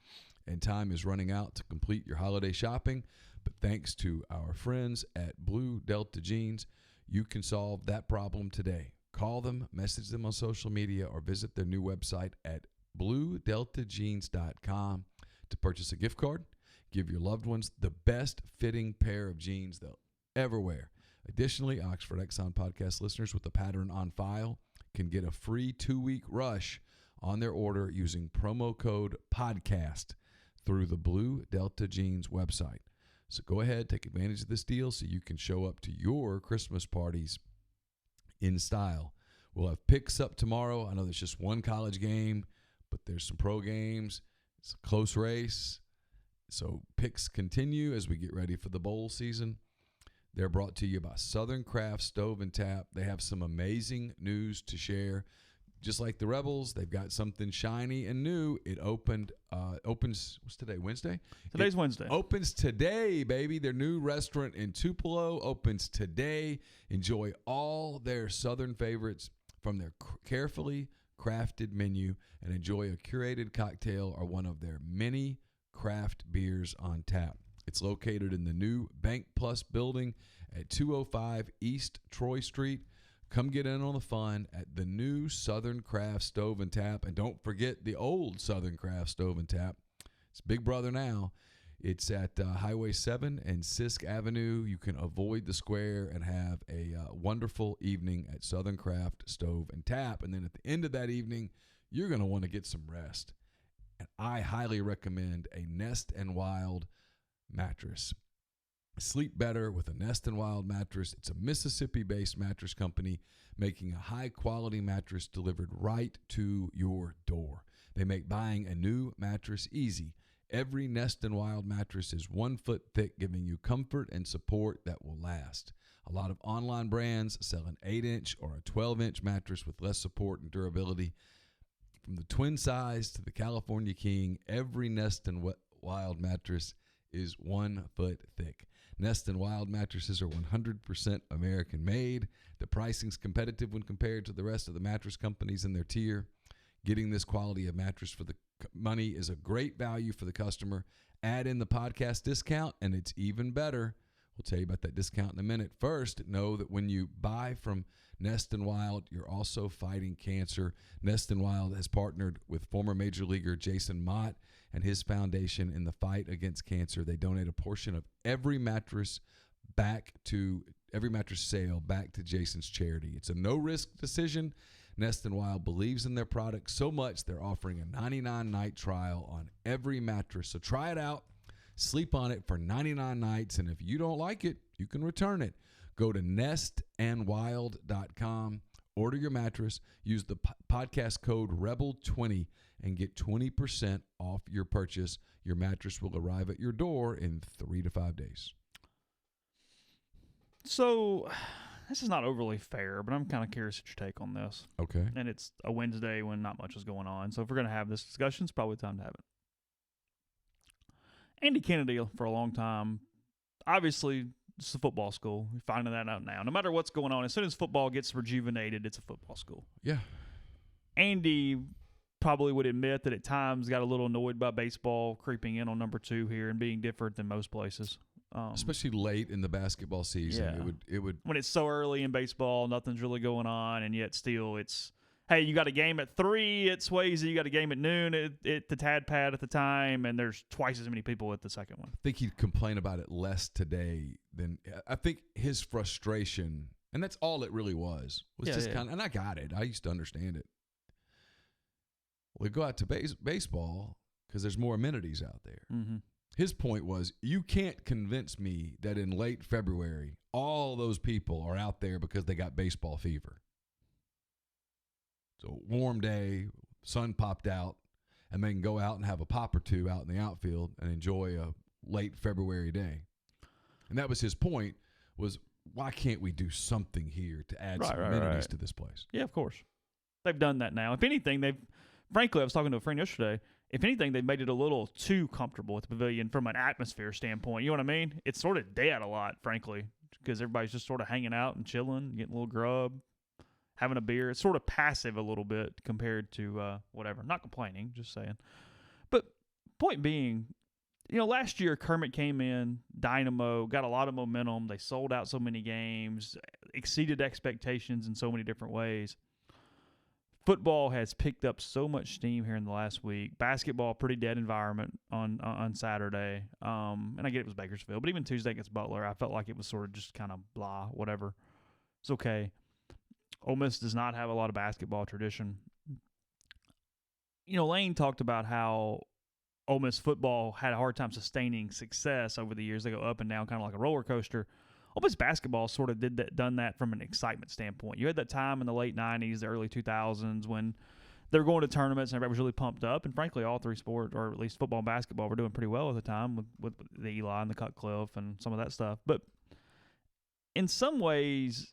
and time is running out to complete your holiday shopping. But thanks to our friends at Blue Delta Jeans, you can solve that problem today. Call them, message them on social media, or visit their new website at bluedeltajeans.com to purchase a gift card. Give your loved ones the best fitting pair of jeans they'll ever wear. Additionally, Oxford Exxon Podcast listeners with a pattern on file can get a free 2-week rush on their order using promo code PODCAST through the Blue Delta Jeans website. So go ahead, take advantage of this deal so you can show up to your Christmas parties in style. We'll have picks up tomorrow. I know there's just one college game, but there's some pro games. It's a close race. So picks continue as we get ready for the bowl season. They're brought to you by Southern Craft Stove and Tap. They have some amazing news to share. Just like the Rebels, they've got something shiny and new. It opens, what's today, Wednesday? Today's Wednesday. Opens today, baby. Their new restaurant in Tupelo opens today. Enjoy all their Southern favorites from their carefully crafted menu and enjoy a curated cocktail or one of their many craft beers on tap. It's located in the new Bank Plus building at 205 East Troy Street. Come get in on the fun at the new Southern Craft Stove and Tap. And don't forget the old Southern Craft Stove and Tap. It's Big Brother now. It's at Highway 7 and Sisk Avenue. You can avoid the square and have a wonderful evening at Southern Craft Stove and Tap. And then at the end of that evening, you're going to want to get some rest. And I highly recommend a Nest and Wild mattress. Sleep better with a Nest and Wild mattress. It's a Mississippi-based mattress company making a high-quality mattress delivered right to your door. They make buying a new mattress easy. Every Nest and Wild mattress is 1 foot thick, giving you comfort and support that will last. A lot of online brands sell an 8-inch or a 12-inch mattress with less support and durability. From the twin size to the California King, every Nest and Wild mattress is 1 foot thick. Nest and Wild mattresses are 100% American made. The pricing's competitive when compared to the rest of the mattress companies in their tier. Getting this quality of mattress for the money is a great value for the customer. Add in the podcast discount, and it's even better. We'll tell you about that discount in a minute. First, know that when you buy from Nest and Wild, you're also fighting cancer. Nest and Wild has partnered with former Major Leaguer Jason Mott and his foundation in the fight against cancer. They donate a portion of every mattress sale back to Jason's charity. It's a no-risk decision. Nest and Wild believes in their product so much they're offering a 99-night trial on every mattress. So try it out. Sleep on it for 99 nights, and if you don't like it, you can return it. Go to nestandwild.com, order your mattress, use the podcast code REBEL20, and get 20% off your purchase. Your mattress will arrive at your door in 3 to 5 days. So, this is not overly fair, but I'm kind of curious at your take on this. Okay. And it's a Wednesday when not much is going on. So if we're going to have this discussion, it's probably time to have it. Andy Kennedy, for a long time, obviously, it's a football school. We're finding that out now. No matter what's going on, as soon as football gets rejuvenated, it's a football school. Yeah. Andy probably would admit that at times got a little annoyed by baseball creeping in on number 2 here and being different than most places. Especially late in the basketball season. Yeah. It would when it's so early in baseball, nothing's really going on, and yet still it's, hey, you got a game at 3 at Swayze, you got a game at noon at the Tad Pad at the time, and there's twice as many people at the second one. I think he'd complain about it less today than I think his frustration, and that's all it really was just kind of, and I got it. I used to understand it. We go out to baseball because there's more amenities out there. Mm-hmm. His point was, you can't convince me that in late February, all those people are out there because they got baseball fever. So warm day, sun popped out, and they can go out and have a pop or two out in the outfield and enjoy a late February day. And that was his point, was why can't we do something here to add some amenities to this place? Yeah, of course. They've done that now. If anything, frankly, I was talking to a friend yesterday, if anything, they've made it a little too comfortable at the pavilion from an atmosphere standpoint. You know what I mean? It's sort of dead a lot, frankly, because everybody's just sort of hanging out and chilling, getting a little grub, having a beer. It's sort of passive a little bit compared to whatever. Not complaining, just saying. But point being, last year Kermit came in, dynamo, got a lot of momentum. They sold out so many games, exceeded expectations in so many different ways. Football has picked up so much steam here in the last week. Basketball, pretty dead environment on Saturday. And I get it was Bakersfield, but even Tuesday against Butler, I felt like it was sort of just kind of blah, whatever. It's okay. Ole Miss does not have a lot of basketball tradition. Lane talked about how Ole Miss football had a hard time sustaining success over the years. They go up and down kind of like a roller coaster. Ole Miss basketball sort of done that from an excitement standpoint. You had that time in the late 90s, the early 2000s when they were going to tournaments and everybody was really pumped up. And frankly, all three sports, or at least football and basketball, were doing pretty well at the time with the Eli and the Cutcliffe and some of that stuff. But in some ways,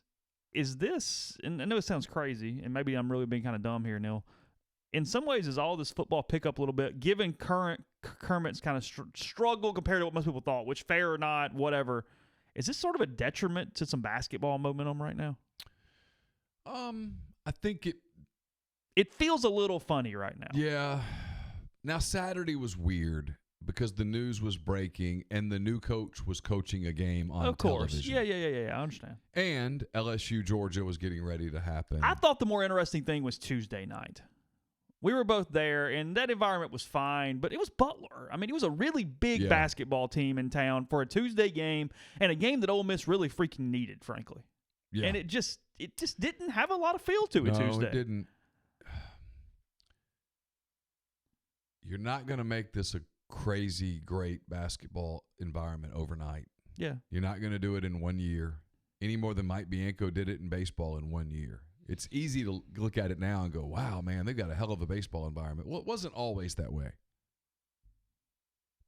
is this, and I know it sounds crazy, and maybe I'm really being kind of dumb here, Neil. In some ways, is all this football pick up a little bit, given Kermit's kind of struggle compared to what most people thought, which fair or not, whatever. Is this sort of a detriment to some basketball momentum right now? I think it feels a little funny right now. Yeah. Now, Saturday was weird because the news was breaking and the new coach was coaching a game on television. Yeah, I understand. And LSU Georgia was getting ready to happen. I thought the more interesting thing was Tuesday night. We were both there, and that environment was fine, but it was Butler. I mean, it was a really big basketball team in town for a Tuesday game, and a game that Ole Miss really freaking needed, frankly. Yeah. And it just didn't have a lot of feel to it Tuesday. No, it didn't. You're not going to make this a crazy, great basketball environment overnight. Yeah. You're not going to do it in 1 year any more than Mike Bianco did it in baseball in 1 year. It's easy to look at it now and go, wow, man, they've got a hell of a baseball environment. Well, it wasn't always that way. It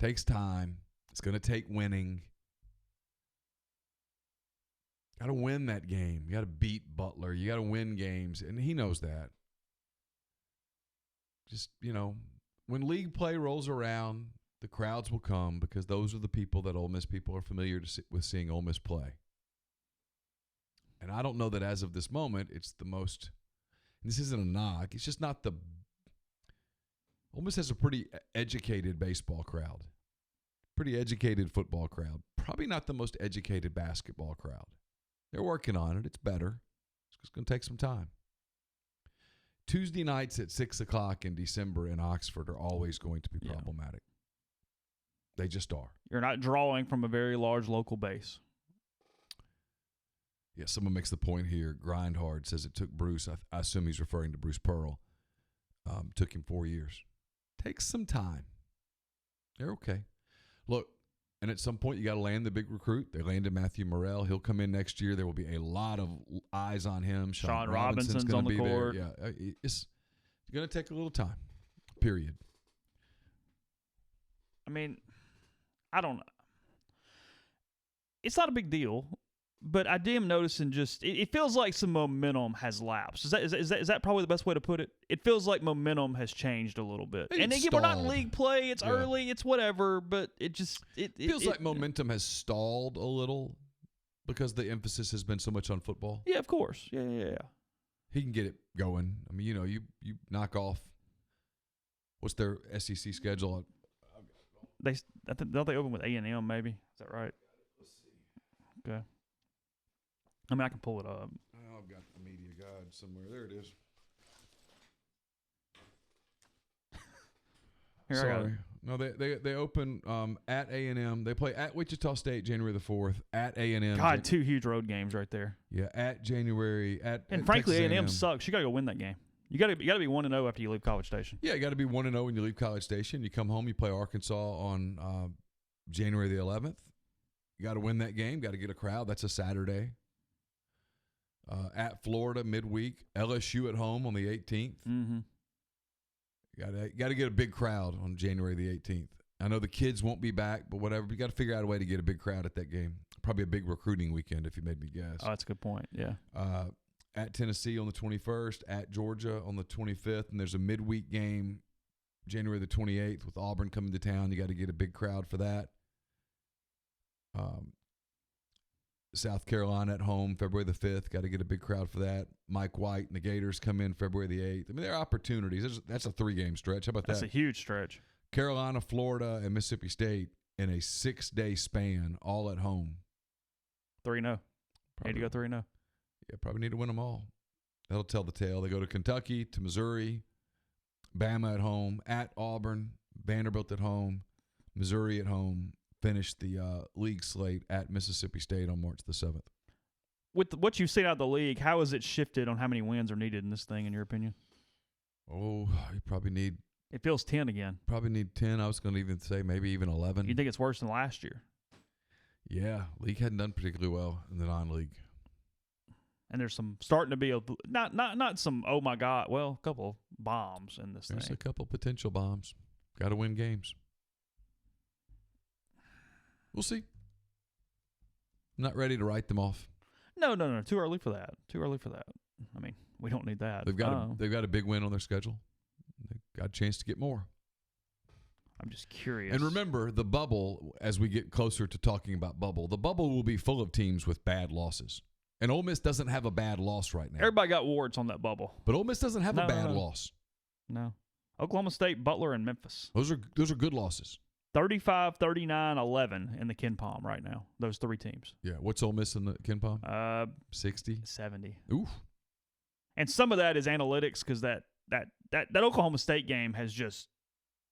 takes time. It's going to take winning. Got to win that game. You got to beat Butler. You got to win games, and he knows that. Just, when league play rolls around, the crowds will come because those are the people that Ole Miss people are familiar with seeing Ole Miss play. And I don't know that as of this moment, it's the most – this isn't a knock. It's just not the – Ole Miss has a pretty educated baseball crowd, pretty educated football crowd, probably not the most educated basketball crowd. They're working on it. It's better. It's just going to take some time. Tuesday nights at 6 o'clock in December in Oxford are always going to be problematic. They just are. You're not drawing from a very large local base. Yeah, someone makes the point here. Grindhard says it took Bruce, I assume he's referring to Bruce Pearl, took him 4 years. Takes some time. They're okay. Look, and at some point you got to land the big recruit. They landed Matthew Morrell. He'll come in next year. There will be a lot of eyes on him. Sean Robinson's on the court. There. Yeah, it's going to take a little time, period. I mean, I don't know. It's not a big deal. But I am noticing it feels like some momentum has lapsed. Is that probably the best way to put it? It feels like momentum has changed a little bit. And again, we're not in league play. It's early. It's whatever. But it feels like momentum has stalled a little because the emphasis has been so much on football. Yeah, of course. Yeah. He can get it going. I mean, you knock off. What's their SEC schedule? Don't they open with A&M maybe? Is that right? Let's see. Okay. I mean, I can pull it up. Oh, I've got the media guide somewhere. There it is. Here, Sorry. I got it. No, they open at A&M. They play at Wichita State January the 4th, at A&M. God, 2 huge road games right there. Yeah, at January. And frankly, Texas A&M sucks. You got to go win that game. You got to be 1-0 after you leave College Station. Yeah, you got to be 1-0 when you leave College Station. You come home, you play Arkansas on January the 11th. You got to win that game. Got to get a crowd. That's a Saturday. At Florida midweek, LSU at home on the 18th. Mm-hmm. Got to get a big crowd on January the 18th. I know the kids won't be back, but whatever. You got to figure out a way to get a big crowd at that game. Probably a big recruiting weekend if you made me guess. Oh, that's a good point. Yeah. At Tennessee on the 21st, at Georgia on the 25th, and there's a midweek game January the 28th with Auburn coming to town. You got to get a big crowd for that. South Carolina at home, February the 5th. Got to get a big crowd for that. Mike White and the Gators come in February the 8th. I mean, there are opportunities. That's a 3-game stretch. How about that? That's a huge stretch. Carolina, Florida, and Mississippi State in a 6-day span, all at home. 3-0. Need to go 3-0. Yeah, probably need to win them all. That'll tell the tale. They go to Kentucky, to Missouri, Bama at home, at Auburn, Vanderbilt at home, Missouri at home. Finish the league slate at Mississippi State on March the 7th. With what you've seen out of the league, how has it shifted on how many wins are needed in this thing, in your opinion? Oh, you probably need... It feels 10 again. Probably need 10. I was going to even say maybe even 11. You think it's worse than last year? Yeah. League hadn't done particularly well in the non-league. And there's some starting to be not some, oh, my God, well, a couple of bombs in this thing. There's a couple potential bombs. Got to win games. We'll see. I'm not ready to write them off. No. Too early for that. I mean, we don't need that. They've got a big win on their schedule. They've got a chance to get more. I'm just curious. And remember, the bubble, as we get closer to talking about bubble, the bubble will be full of teams with bad losses. And Ole Miss doesn't have a bad loss right now. Everybody got warts on that bubble. But Ole Miss doesn't have a bad loss. No. Oklahoma State, Butler, and Memphis. Those are good losses. 35, 39, 11 in the Ken Palm right now. Those 3 teams. Yeah. What's Ole Miss in the Ken Palm? 60? 70. Oof. And some of that is analytics because that Oklahoma State game has just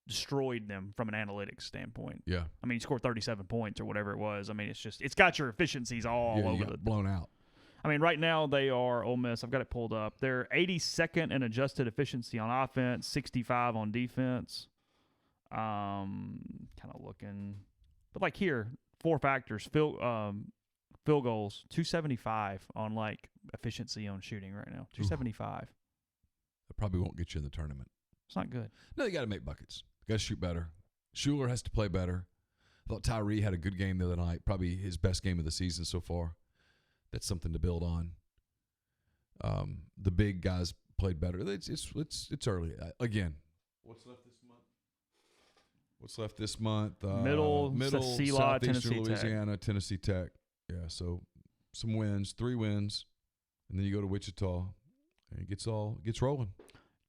destroyed them from an analytics standpoint. Yeah. I mean, you scored 37 points or whatever it was. I mean, it's got your efficiencies all over the blown out. I mean, right now they are Ole Miss. I've got it pulled up. They're 82nd in adjusted efficiency on offense, 65 on defense. Kind of looking, but like here, 4 factors: field goals, 275 on like efficiency on shooting right now. 275. That probably won't get you in the tournament. It's not good. No, you got to make buckets. Got to shoot better. Schuler has to play better. I thought Tyree had a good game the other night, probably his best game of the season so far. That's something to build on. The big guys played better. It's early. Again, what's left this month? Middle, Southeastern Tennessee Louisiana, Tech. Tennessee Tech. Yeah, so some wins, 3 wins, and then you go to Wichita, and it gets rolling.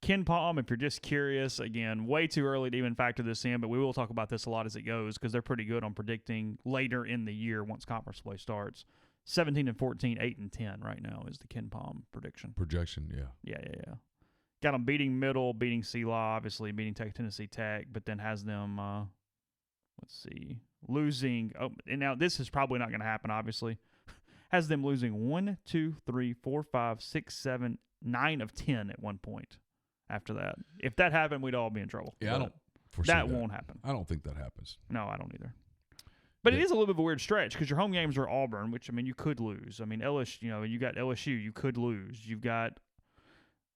Ken Palm, if you're just curious, again, way too early to even factor this in, but we will talk about this a lot as it goes because they're pretty good on predicting later in the year once conference play starts. 17-14, 8-10 right now is the Ken Palm prediction. Projection, yeah. Yeah. Got them beating Middle, beating CeeLaw, obviously beating Tennessee Tech, but then has them, losing. Oh, and now this is probably not going to happen, obviously. Has them losing 1, 2, 3, 4, 5, 6, 7, 9 of 10 at one point. After that, if that happened, we'd all be in trouble. Yeah, but I don't foresee that won't happen. I don't think that happens. No, I don't either. But it is a little bit of a weird stretch because your home games are Auburn, which, I mean, you could lose. I mean, LSU, you got LSU, you could lose. You've got,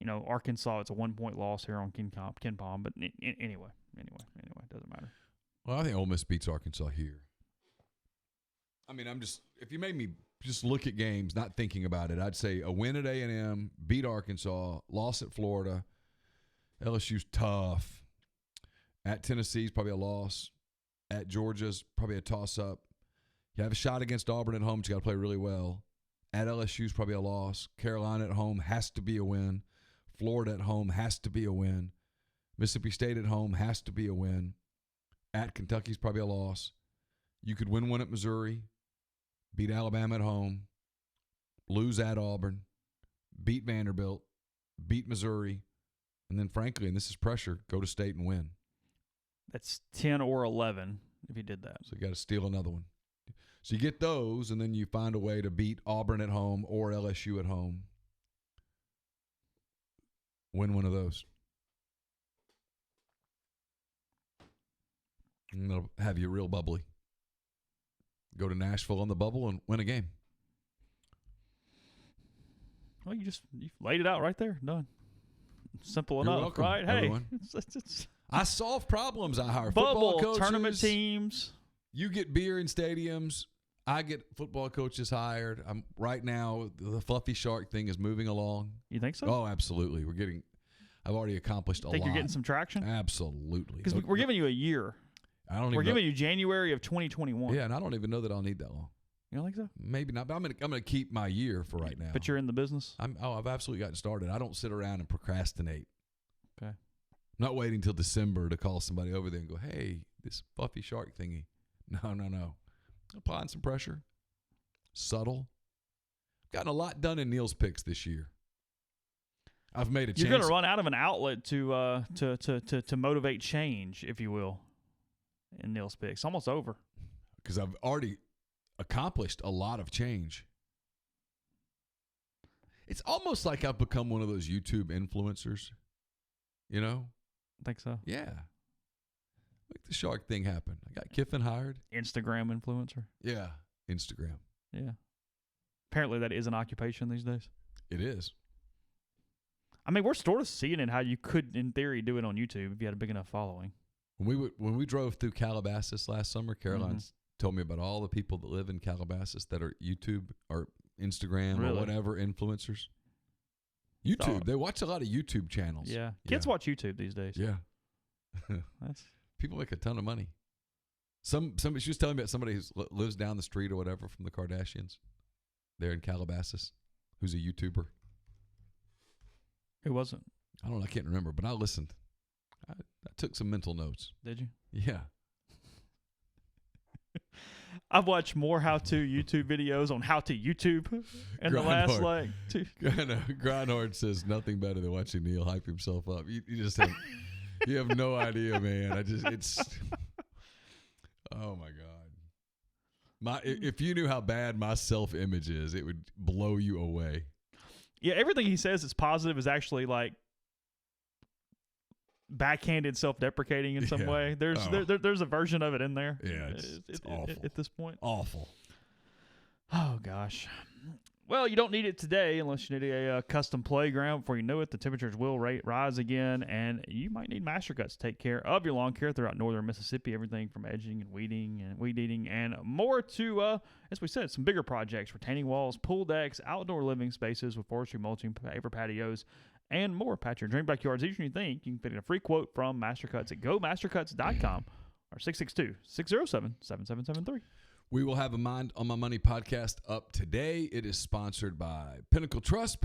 Arkansas, it's a 1-point loss here on Ken Palm. But anyway, it doesn't matter. Well, I think Ole Miss beats Arkansas here. I mean, if you made me just look at games, not thinking about it, I'd say a win at A&M, beat Arkansas, loss at Florida. LSU's tough. At Tennessee's probably a loss. At Georgia's probably a toss-up. You have a shot against Auburn at home, but you got to play really well. At LSU's probably a loss. Carolina at home has to be a win. Florida at home has to be a win. Mississippi State at home has to be a win. At Kentucky's probably a loss. You could win one at Missouri, beat Alabama at home, lose at Auburn, beat Vanderbilt, beat Missouri, and then, frankly, and this is pressure, go to state and win. That's 10 or 11 if you did that. So you got to steal another one. So you get those, and then you find a way to beat Auburn at home or LSU at home. Win one of those. And they'll have you real bubbly. Go to Nashville on the bubble and win a game. Well, you laid it out right there. Done. Simple You're enough, welcome, right? everyone. Hey, it's I solve problems. I hire bubble football coaches. tournament teams. You get beer in stadiums. I get football coaches hired. Right now, the Fluffy Shark thing is moving along. You think so? Oh, absolutely. I've already accomplished a lot. Think you're getting some traction? Absolutely. Because we're giving you a year. We're giving you January of 2021. Yeah, and I don't even know that I'll need that long. You don't think so? Maybe not, but I'm gonna keep my year for right now. But you're in the business? I've absolutely gotten started. I don't sit around and procrastinate. Okay. I'm not waiting until December to call somebody over there and go, hey, this Fluffy Shark thingy. No. Applying some pressure. Subtle. Gotten a lot done in Neal's picks this year. I've made a chance. You're going to run out of an outlet to motivate change, if you will, in Neal's picks. Almost over. Because I've already accomplished a lot of change. It's almost like I've become one of those YouTube influencers. You know? I think so. Yeah. Make the Shark thing happen. I got Kiffin hired. Instagram influencer. Yeah. Instagram. Yeah. Apparently that is an occupation these days. It is. I mean, we're sort of seeing it how you could, in theory, do it on YouTube if you had a big enough following. When we drove through Calabasas last summer, Caroline's told me about all the people that live in Calabasas that are YouTube or Instagram or whatever influencers. YouTube. They watch a lot of YouTube channels. Yeah. Kids watch YouTube these days. Yeah. People make a ton of money. She was telling me about somebody who lives down the street or whatever from the Kardashians there in Calabasas who's a YouTuber. Who wasn't? I don't know. I can't remember, but I listened. I took some mental notes. Did you? Yeah. I've watched more how-to YouTube videos on how to YouTube in the last two. Grindhard says nothing better than watching Neal hype himself up. You just have you have no idea, man. It's oh my God. If you knew how bad my self-image is, it would blow you away. Yeah, everything he says is positive is actually like backhanded self-deprecating in some way. There's there's a version of it in there. Yeah, it's awful at this point. Awful. Oh gosh. Well, you don't need it today unless you need a custom playground. Before you know it, the temperatures will rise again, and you might need Master Cuts to take care of your lawn care throughout northern Mississippi. Everything from edging and weed eating, and more to, as we said, some bigger projects: retaining walls, pool decks, outdoor living spaces with forestry mulching, paver patios, and more. Patch your dream backyards easier than you think. You can fit in a free quote from Master Cuts at gomastercuts.com or 662-607-7773. We will have a Mind on My Money podcast up today. It is sponsored by Pinnacle Trust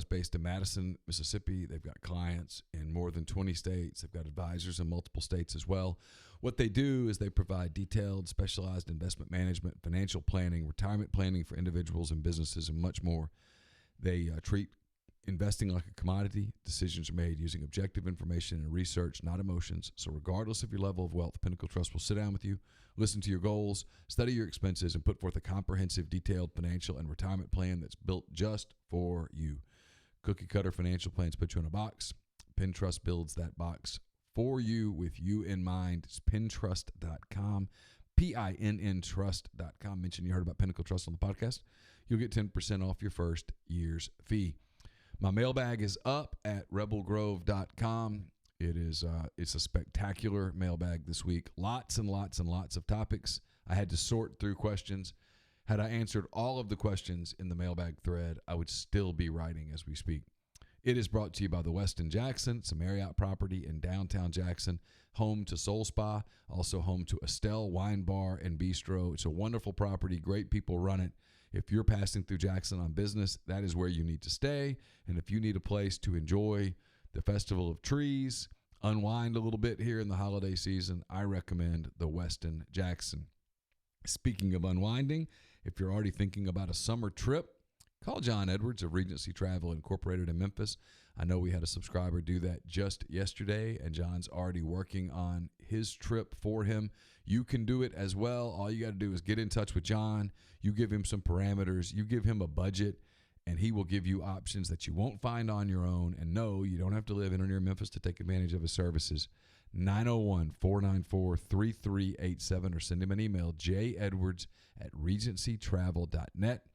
based in Madison, Mississippi. They've got clients in more than 20 states. They've got advisors in multiple states as well. What they do is they provide detailed, specialized investment management, financial planning, retirement planning for individuals and businesses, and much more. They treat investing like a commodity. Decisions are made using objective information and research, not emotions. So regardless of your level of wealth, Pinnacle Trust will sit down with you, listen to your goals, study your expenses, and put forth a comprehensive, detailed financial and retirement plan that's built just for you. Cookie cutter financial plans put you in a box. PinTrust builds that box for you with you in mind. It's pintrust.com, PINN trust.com. Mention you heard about Pinnacle Trust on the podcast. You'll get 10% off your first year's fee. My mailbag is up at rebelgrove.com. It's a spectacular mailbag this week. Lots and lots and lots of topics. I had to sort through questions. Had I answered all of the questions in the mailbag thread, I would still be writing as we speak. It is brought to you by the Westin Jackson. It's a Marriott property in downtown Jackson, home to Soul Spa, also home to Estelle Wine Bar and Bistro. It's a wonderful property. Great people run it. If you're passing through Jackson on business, that is where you need to stay. And if you need a place to enjoy the Festival of Trees, unwind a little bit here in the holiday season, I recommend the Westin Jackson. Speaking of unwinding, if you're already thinking about a summer trip, call John Edwards of Regency Travel Incorporated in Memphis. I know we had a subscriber do that just yesterday, and John's already working on his trip for him. You can do it as well. All you got to do is get in touch with John. You give him some parameters. You give him a budget, and he will give you options that you won't find on your own. And no, you don't have to live in or near Memphis to take advantage of his services. 901-494-3387 or send him an email, jedwards@regencytravel.net.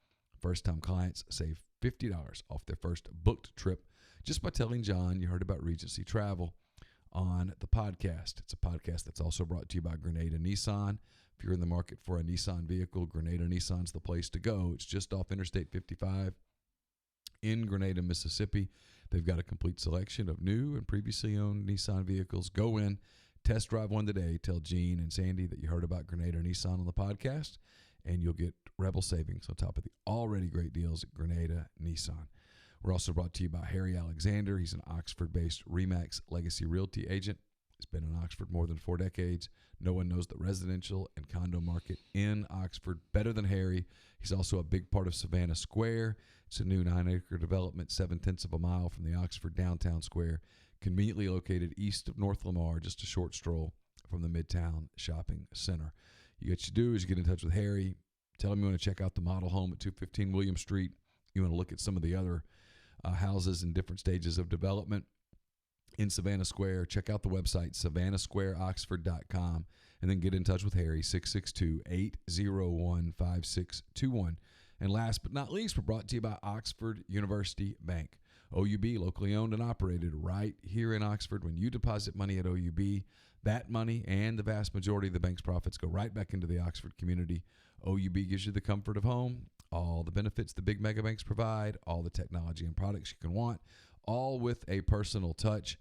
First-time clients save $50 off their first booked trip just by telling John you heard about Regency Travel on the podcast. It's a podcast that's also brought to you by Grenada Nissan. If you're in the market for a Nissan vehicle, Grenada Nissan's the place to go. It's just off Interstate 55 in Grenada, Mississippi. They've got a complete selection of new and previously owned Nissan vehicles. Go in, test drive one today. Tell Gene and Sandy that you heard about Grenada Nissan on the podcast, and you'll get Rebel savings on top of the already great deals at Grenada Nissan. We're also brought to you by Harry Alexander. He's an Oxford-based RE/MAX Legacy Realty agent. He's been in Oxford more than 4 decades. No one knows the residential and condo market in Oxford better than Harry. He's also a big part of Savannah Square. It's a new 9-acre development, 7/10 of a mile from the Oxford downtown square, conveniently located east of North Lamar, just a short stroll from the Midtown Shopping Center. What you do is you get in touch with Harry, tell him you want to check out the model home at 215 William Street. You want to look at some of the other houses in different stages of development in Savannah Square. Check out the website, savannahsquareoxford.com, and then get in touch with Harry, 662-801-5621. And last but not least, we're brought to you by Oxford University Bank. OUB, locally owned and operated right here in Oxford. When you deposit money at OUB, that money and the vast majority of the bank's profits go right back into the Oxford community. OUB gives you the comfort of home, all the benefits the big mega banks provide, all the technology and products you can want, all with a personal touch.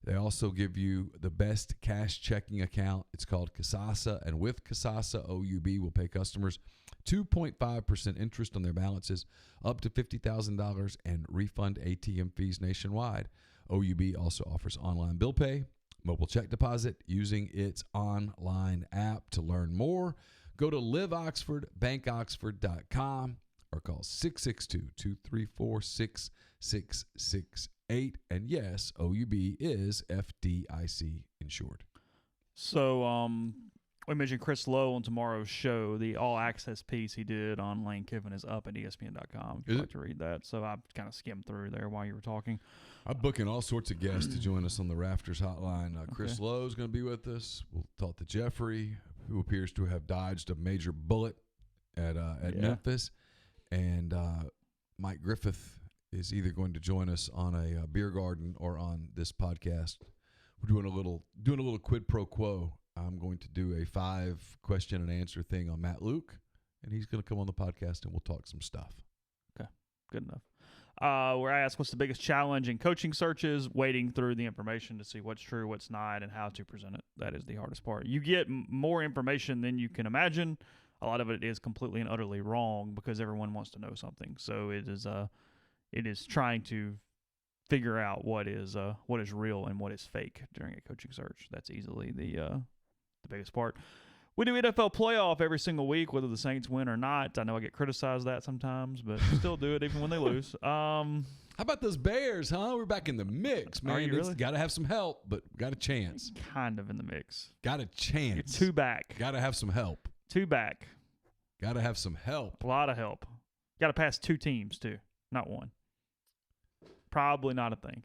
They also give you the best cash checking account. It's called Kasasa, and with Kasasa, OUB will pay customers 2.5% interest on their balances up to $50,000 and refund ATM fees nationwide. OUB also offers online bill pay, mobile check deposit using its online app. To learn more, go to liveoxfordbankoxford.com or call 662-234-6668. And yes, OUB is FDIC insured. So We mentioned Chris Lowe on tomorrow's show. The all-access piece he did on Lane Kiffin is up at ESPN.com if you'd like to read that. So I kind of skimmed through there while you were talking. I'm booking all sorts of guests to join us on the Rafters Hotline. Chris Lowe is going to be with us. We'll talk to Jeffrey, who appears to have dodged a major bullet at Memphis. And Mike Griffith is either going to join us on a beer garden or on this podcast. We're doing a little quid pro quo. I'm going to do a 5-question and answer thing on Matt Luke, and he's going to come on the podcast and we'll talk some stuff. Okay, good enough. Where I ask what's the biggest challenge in coaching searches, wading through the information to see what's true, what's not, and how to present it. That is the hardest part. You get more information than you can imagine. A lot of it is completely and utterly wrong because everyone wants to know something. So it is trying to figure out what is real and what is fake during a coaching search. That's easily the biggest part. We do NFL playoff every single week, whether the Saints win or not. I know I get criticized that sometimes, but still do it even when they lose. How about those Bears, huh? We're back in the mix, man. Are you really? Got to have some help, but got a chance. Kind of in the mix. Got a chance. You're 2 back. Got to have some help. 2 back. Got to have some help. A lot of help. Got to pass 2 teams, too, not 1. Probably not a thing.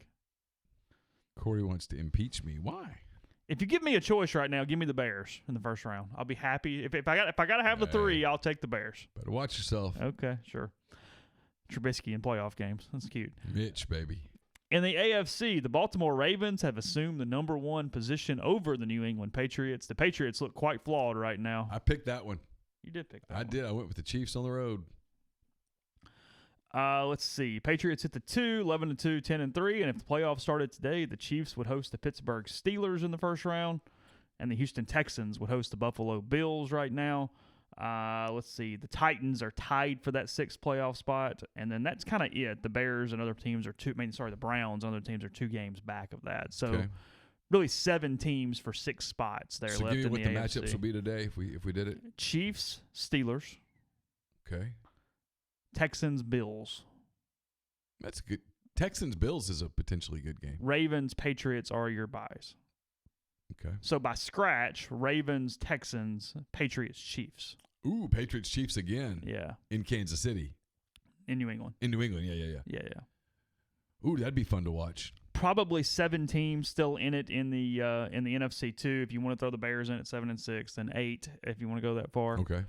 Corey wants to impeach me. Why? If you give me a choice right now, give me the Bears in the first round. I'll be happy. If I got to have the 3, I'll take the Bears. Better watch yourself. Okay, sure. Trubisky in playoff games. That's cute. Mitch, baby. In the AFC, the Baltimore Ravens have assumed the number 1 position over the New England Patriots. The Patriots look quite flawed right now. I picked that one. You did pick that one. I did. I went with the Chiefs on the road. Let's see. Patriots at the 2, 11-2, 10-3. And if the playoffs started today, the Chiefs would host the Pittsburgh Steelers in the first round, and the Houston Texans would host the Buffalo Bills right now. Let's see. The Titans are tied for that 6th playoff spot, and then that's kind of it. The Bears and other teams are the Browns and other teams are 2 games back of that. So really 7 teams for 6 spots there so left in the AFC. So give me what the matchups will be today if we did it. Chiefs, Steelers. Okay. Texans, Bills. That's good. Texans, Bills is a potentially good game. Ravens, Patriots are your buys. Okay. So by scratch, Ravens, Texans, Patriots, Chiefs. Ooh, Patriots, Chiefs again. Yeah. In Kansas City. In New England. Yeah. Ooh, that'd be fun to watch. Probably 7 teams still in it in the NFC too. If you want to throw the Bears in at 7 and 6, then 8 if you want to go that far. Okay.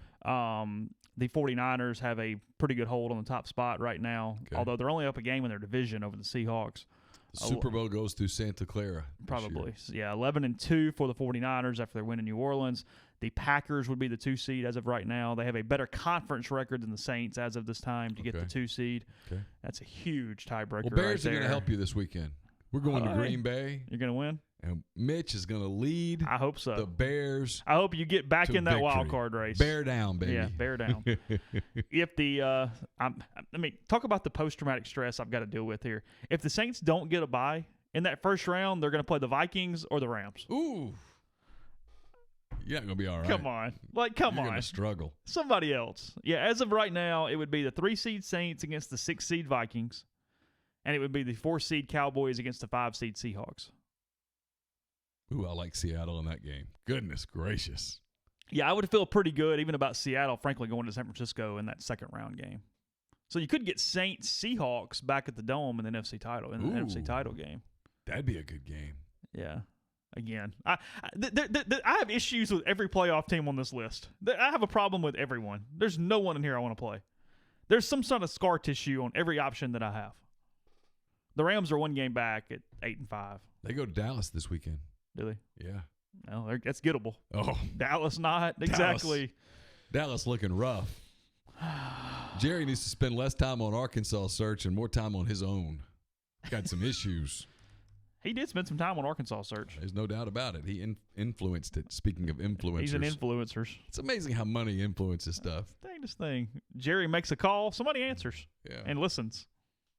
The 49ers have a pretty good hold on the top spot right now, although they're only up a game in their division over the Seahawks. The Super Bowl goes through Santa Clara. Probably. Yeah, 11-2 for the 49ers after their win in New Orleans. The Packers would be the 2 seed as of right now. They have a better conference record than the Saints as of this time to get the 2 seed. Okay. That's a huge tiebreaker. Well, Bears are going to help you this weekend. We're going to Green Bay. You're going to win? And Mitch is going to lead. I hope so. The Bears. I hope you get back in that victory. wild card race. Bear down, baby. Yeah, bear down. If the talk about the post-traumatic stress I've got to deal with here. If the Saints don't get a bye in that first round, they're going to play the Vikings or the Rams. Ooh. You're not going to be all right. Come on. You're going to struggle. Somebody else. Yeah, as of right now, it would be the 3-seed Saints against the 6-seed Vikings, and it would be the 4-seed Cowboys against the 5-seed Seahawks. Ooh, I like Seattle in that game. Goodness gracious. Yeah, I would feel pretty good even about Seattle, frankly, going to San Francisco in that second round game. So you could get Saints Seahawks back at the Dome in the NFC title game. That'd be a good game. Yeah. Again, I have issues with every playoff team on this list. I have a problem with everyone. There's no one in here I want to play. There's some sort of scar tissue on every option that I have. The Rams are 1 game back at 8-5. They go to Dallas this weekend. Do they? Yeah. No, that's gettable. Oh. Dallas not. Exactly. Dallas looking rough. Jerry needs to spend less time on Arkansas search and more time on his own. Got some issues. He did spend some time on Arkansas search. There's no doubt about it. He influenced it. Speaking of influencers. He's an influencer. It's amazing how money influences stuff. Dangest thing. Jerry makes a call. Somebody answers and listens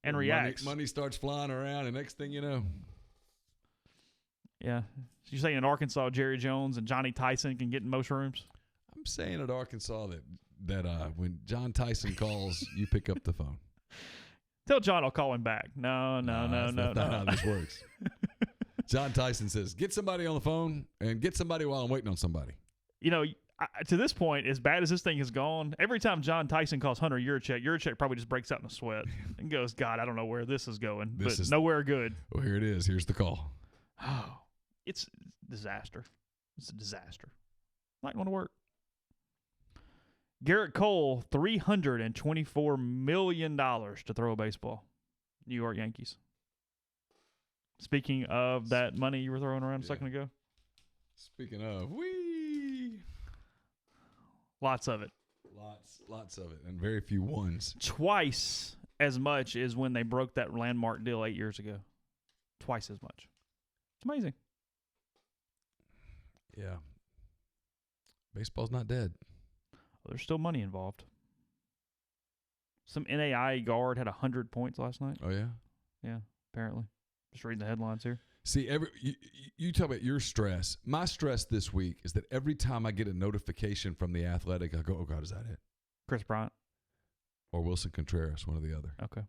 and reacts. Money starts flying around, and next thing you know. Yeah. So you're saying in Arkansas, Jerry Jones and Johnny Tyson can get in most rooms? I'm saying at Arkansas that when John Tyson calls, you pick up the phone. Tell John I'll call him back. No. That's not how this works. John Tyson says, get somebody on the phone and get somebody while I'm waiting on somebody. to this point, as bad as this thing has gone, every time John Tyson calls Hunter Yurachek probably just breaks out in a sweat and goes, God, I don't know where this is going, but nowhere good. Well, here it is. Here's the call. Oh, it's disaster. It's a disaster. Not going to work. Garrett Cole, $324 million to throw a baseball. New York Yankees. Speaking of that money you were throwing around a second ago. Speaking of, lots of it. Lots of it, and very few ones. Twice as much as when they broke that landmark deal 8 years ago. Twice as much. It's amazing. Yeah. Baseball's not dead. Well, there's still money involved. Some NAIA guard had 100 points last night. Oh, yeah? Yeah, apparently. Just reading the headlines here. See, you talk about your stress. My stress this week is that every time I get a notification from The Athletic, I go, oh, God, is that it? Chris Bryant. Or Wilson Contreras, one or the other. Okay.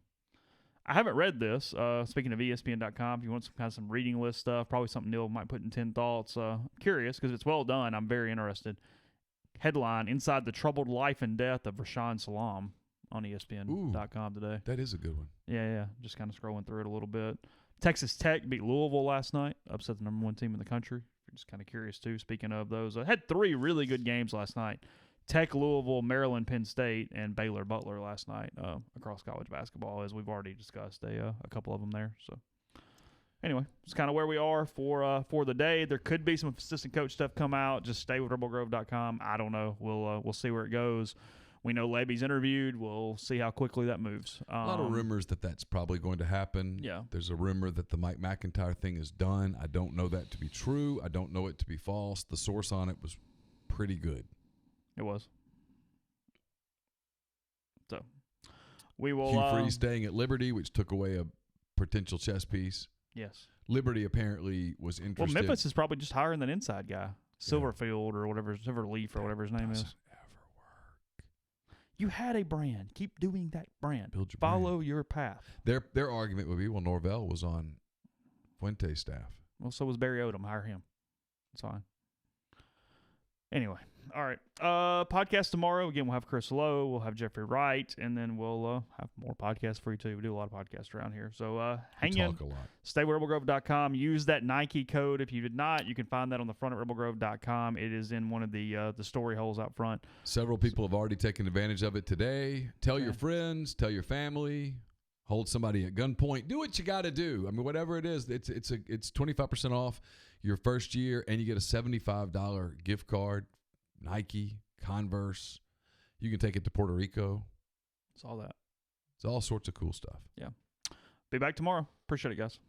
I haven't read this. Speaking of ESPN.com, if you want some reading list stuff, probably something Neil might put in 10 thoughts. Curious, because it's well done. I'm very interested. Headline, Inside the Troubled Life and Death of Rashaan Salam on ESPN.com today. That is a good one. Yeah. Just kind of scrolling through it a little bit. Texas Tech beat Louisville last night, upset the number one team in the country. If you're just kind of curious, too. Speaking of those, I had 3 really good games last night. Tech, Louisville, Maryland, Penn State, and Baylor, Butler last night across college basketball, as we've already discussed a couple of them there. So, anyway, it's kind of where we are for the day. There could be some assistant coach stuff come out. Just stay with rebelgrove.com. I don't know. We'll see where it goes. We know Levy's interviewed. We'll see how quickly that moves. A lot of rumors that's probably going to happen. Yeah. There's a rumor that the Mike McIntyre thing is done. I don't know that to be true. I don't know it to be false. The source on it was pretty good. It was. So, we will. Hugh Freeze staying at Liberty, which took away a potential chess piece. Yes. Liberty apparently was interested. Well, Memphis is probably just hiring that inside guy, Silverfield or whatever, Silverleaf or whatever his name is. Ever work. You had a brand. Keep doing that brand. Build your Follow brand. your path. Their argument would be, well, Norvell was on Fuente's staff. Well, so was Barry Odom. Hire him. It's fine. Anyway, all right. Podcast tomorrow. Again, we'll have Chris Lowe. We'll have Jeffrey Wright. And then we'll have more podcasts for you, too. We do a lot of podcasts around here. So hang in. Talk a lot. Stay with rebelgrove.com. Use that Nike code. If you did not, you can find that on the front at rebelgrove.com. It is in one of the story holes out front. Several people have already taken advantage of it today. Tell your friends. Tell your family. Hold somebody at gunpoint. Do what you got to do. I mean, whatever it is, it's 25% off your first year, and you get a $75 gift card. Nike, Converse. You can take it to Puerto Rico. It's all that. It's all sorts of cool stuff. Yeah. Be back tomorrow. Appreciate it, guys.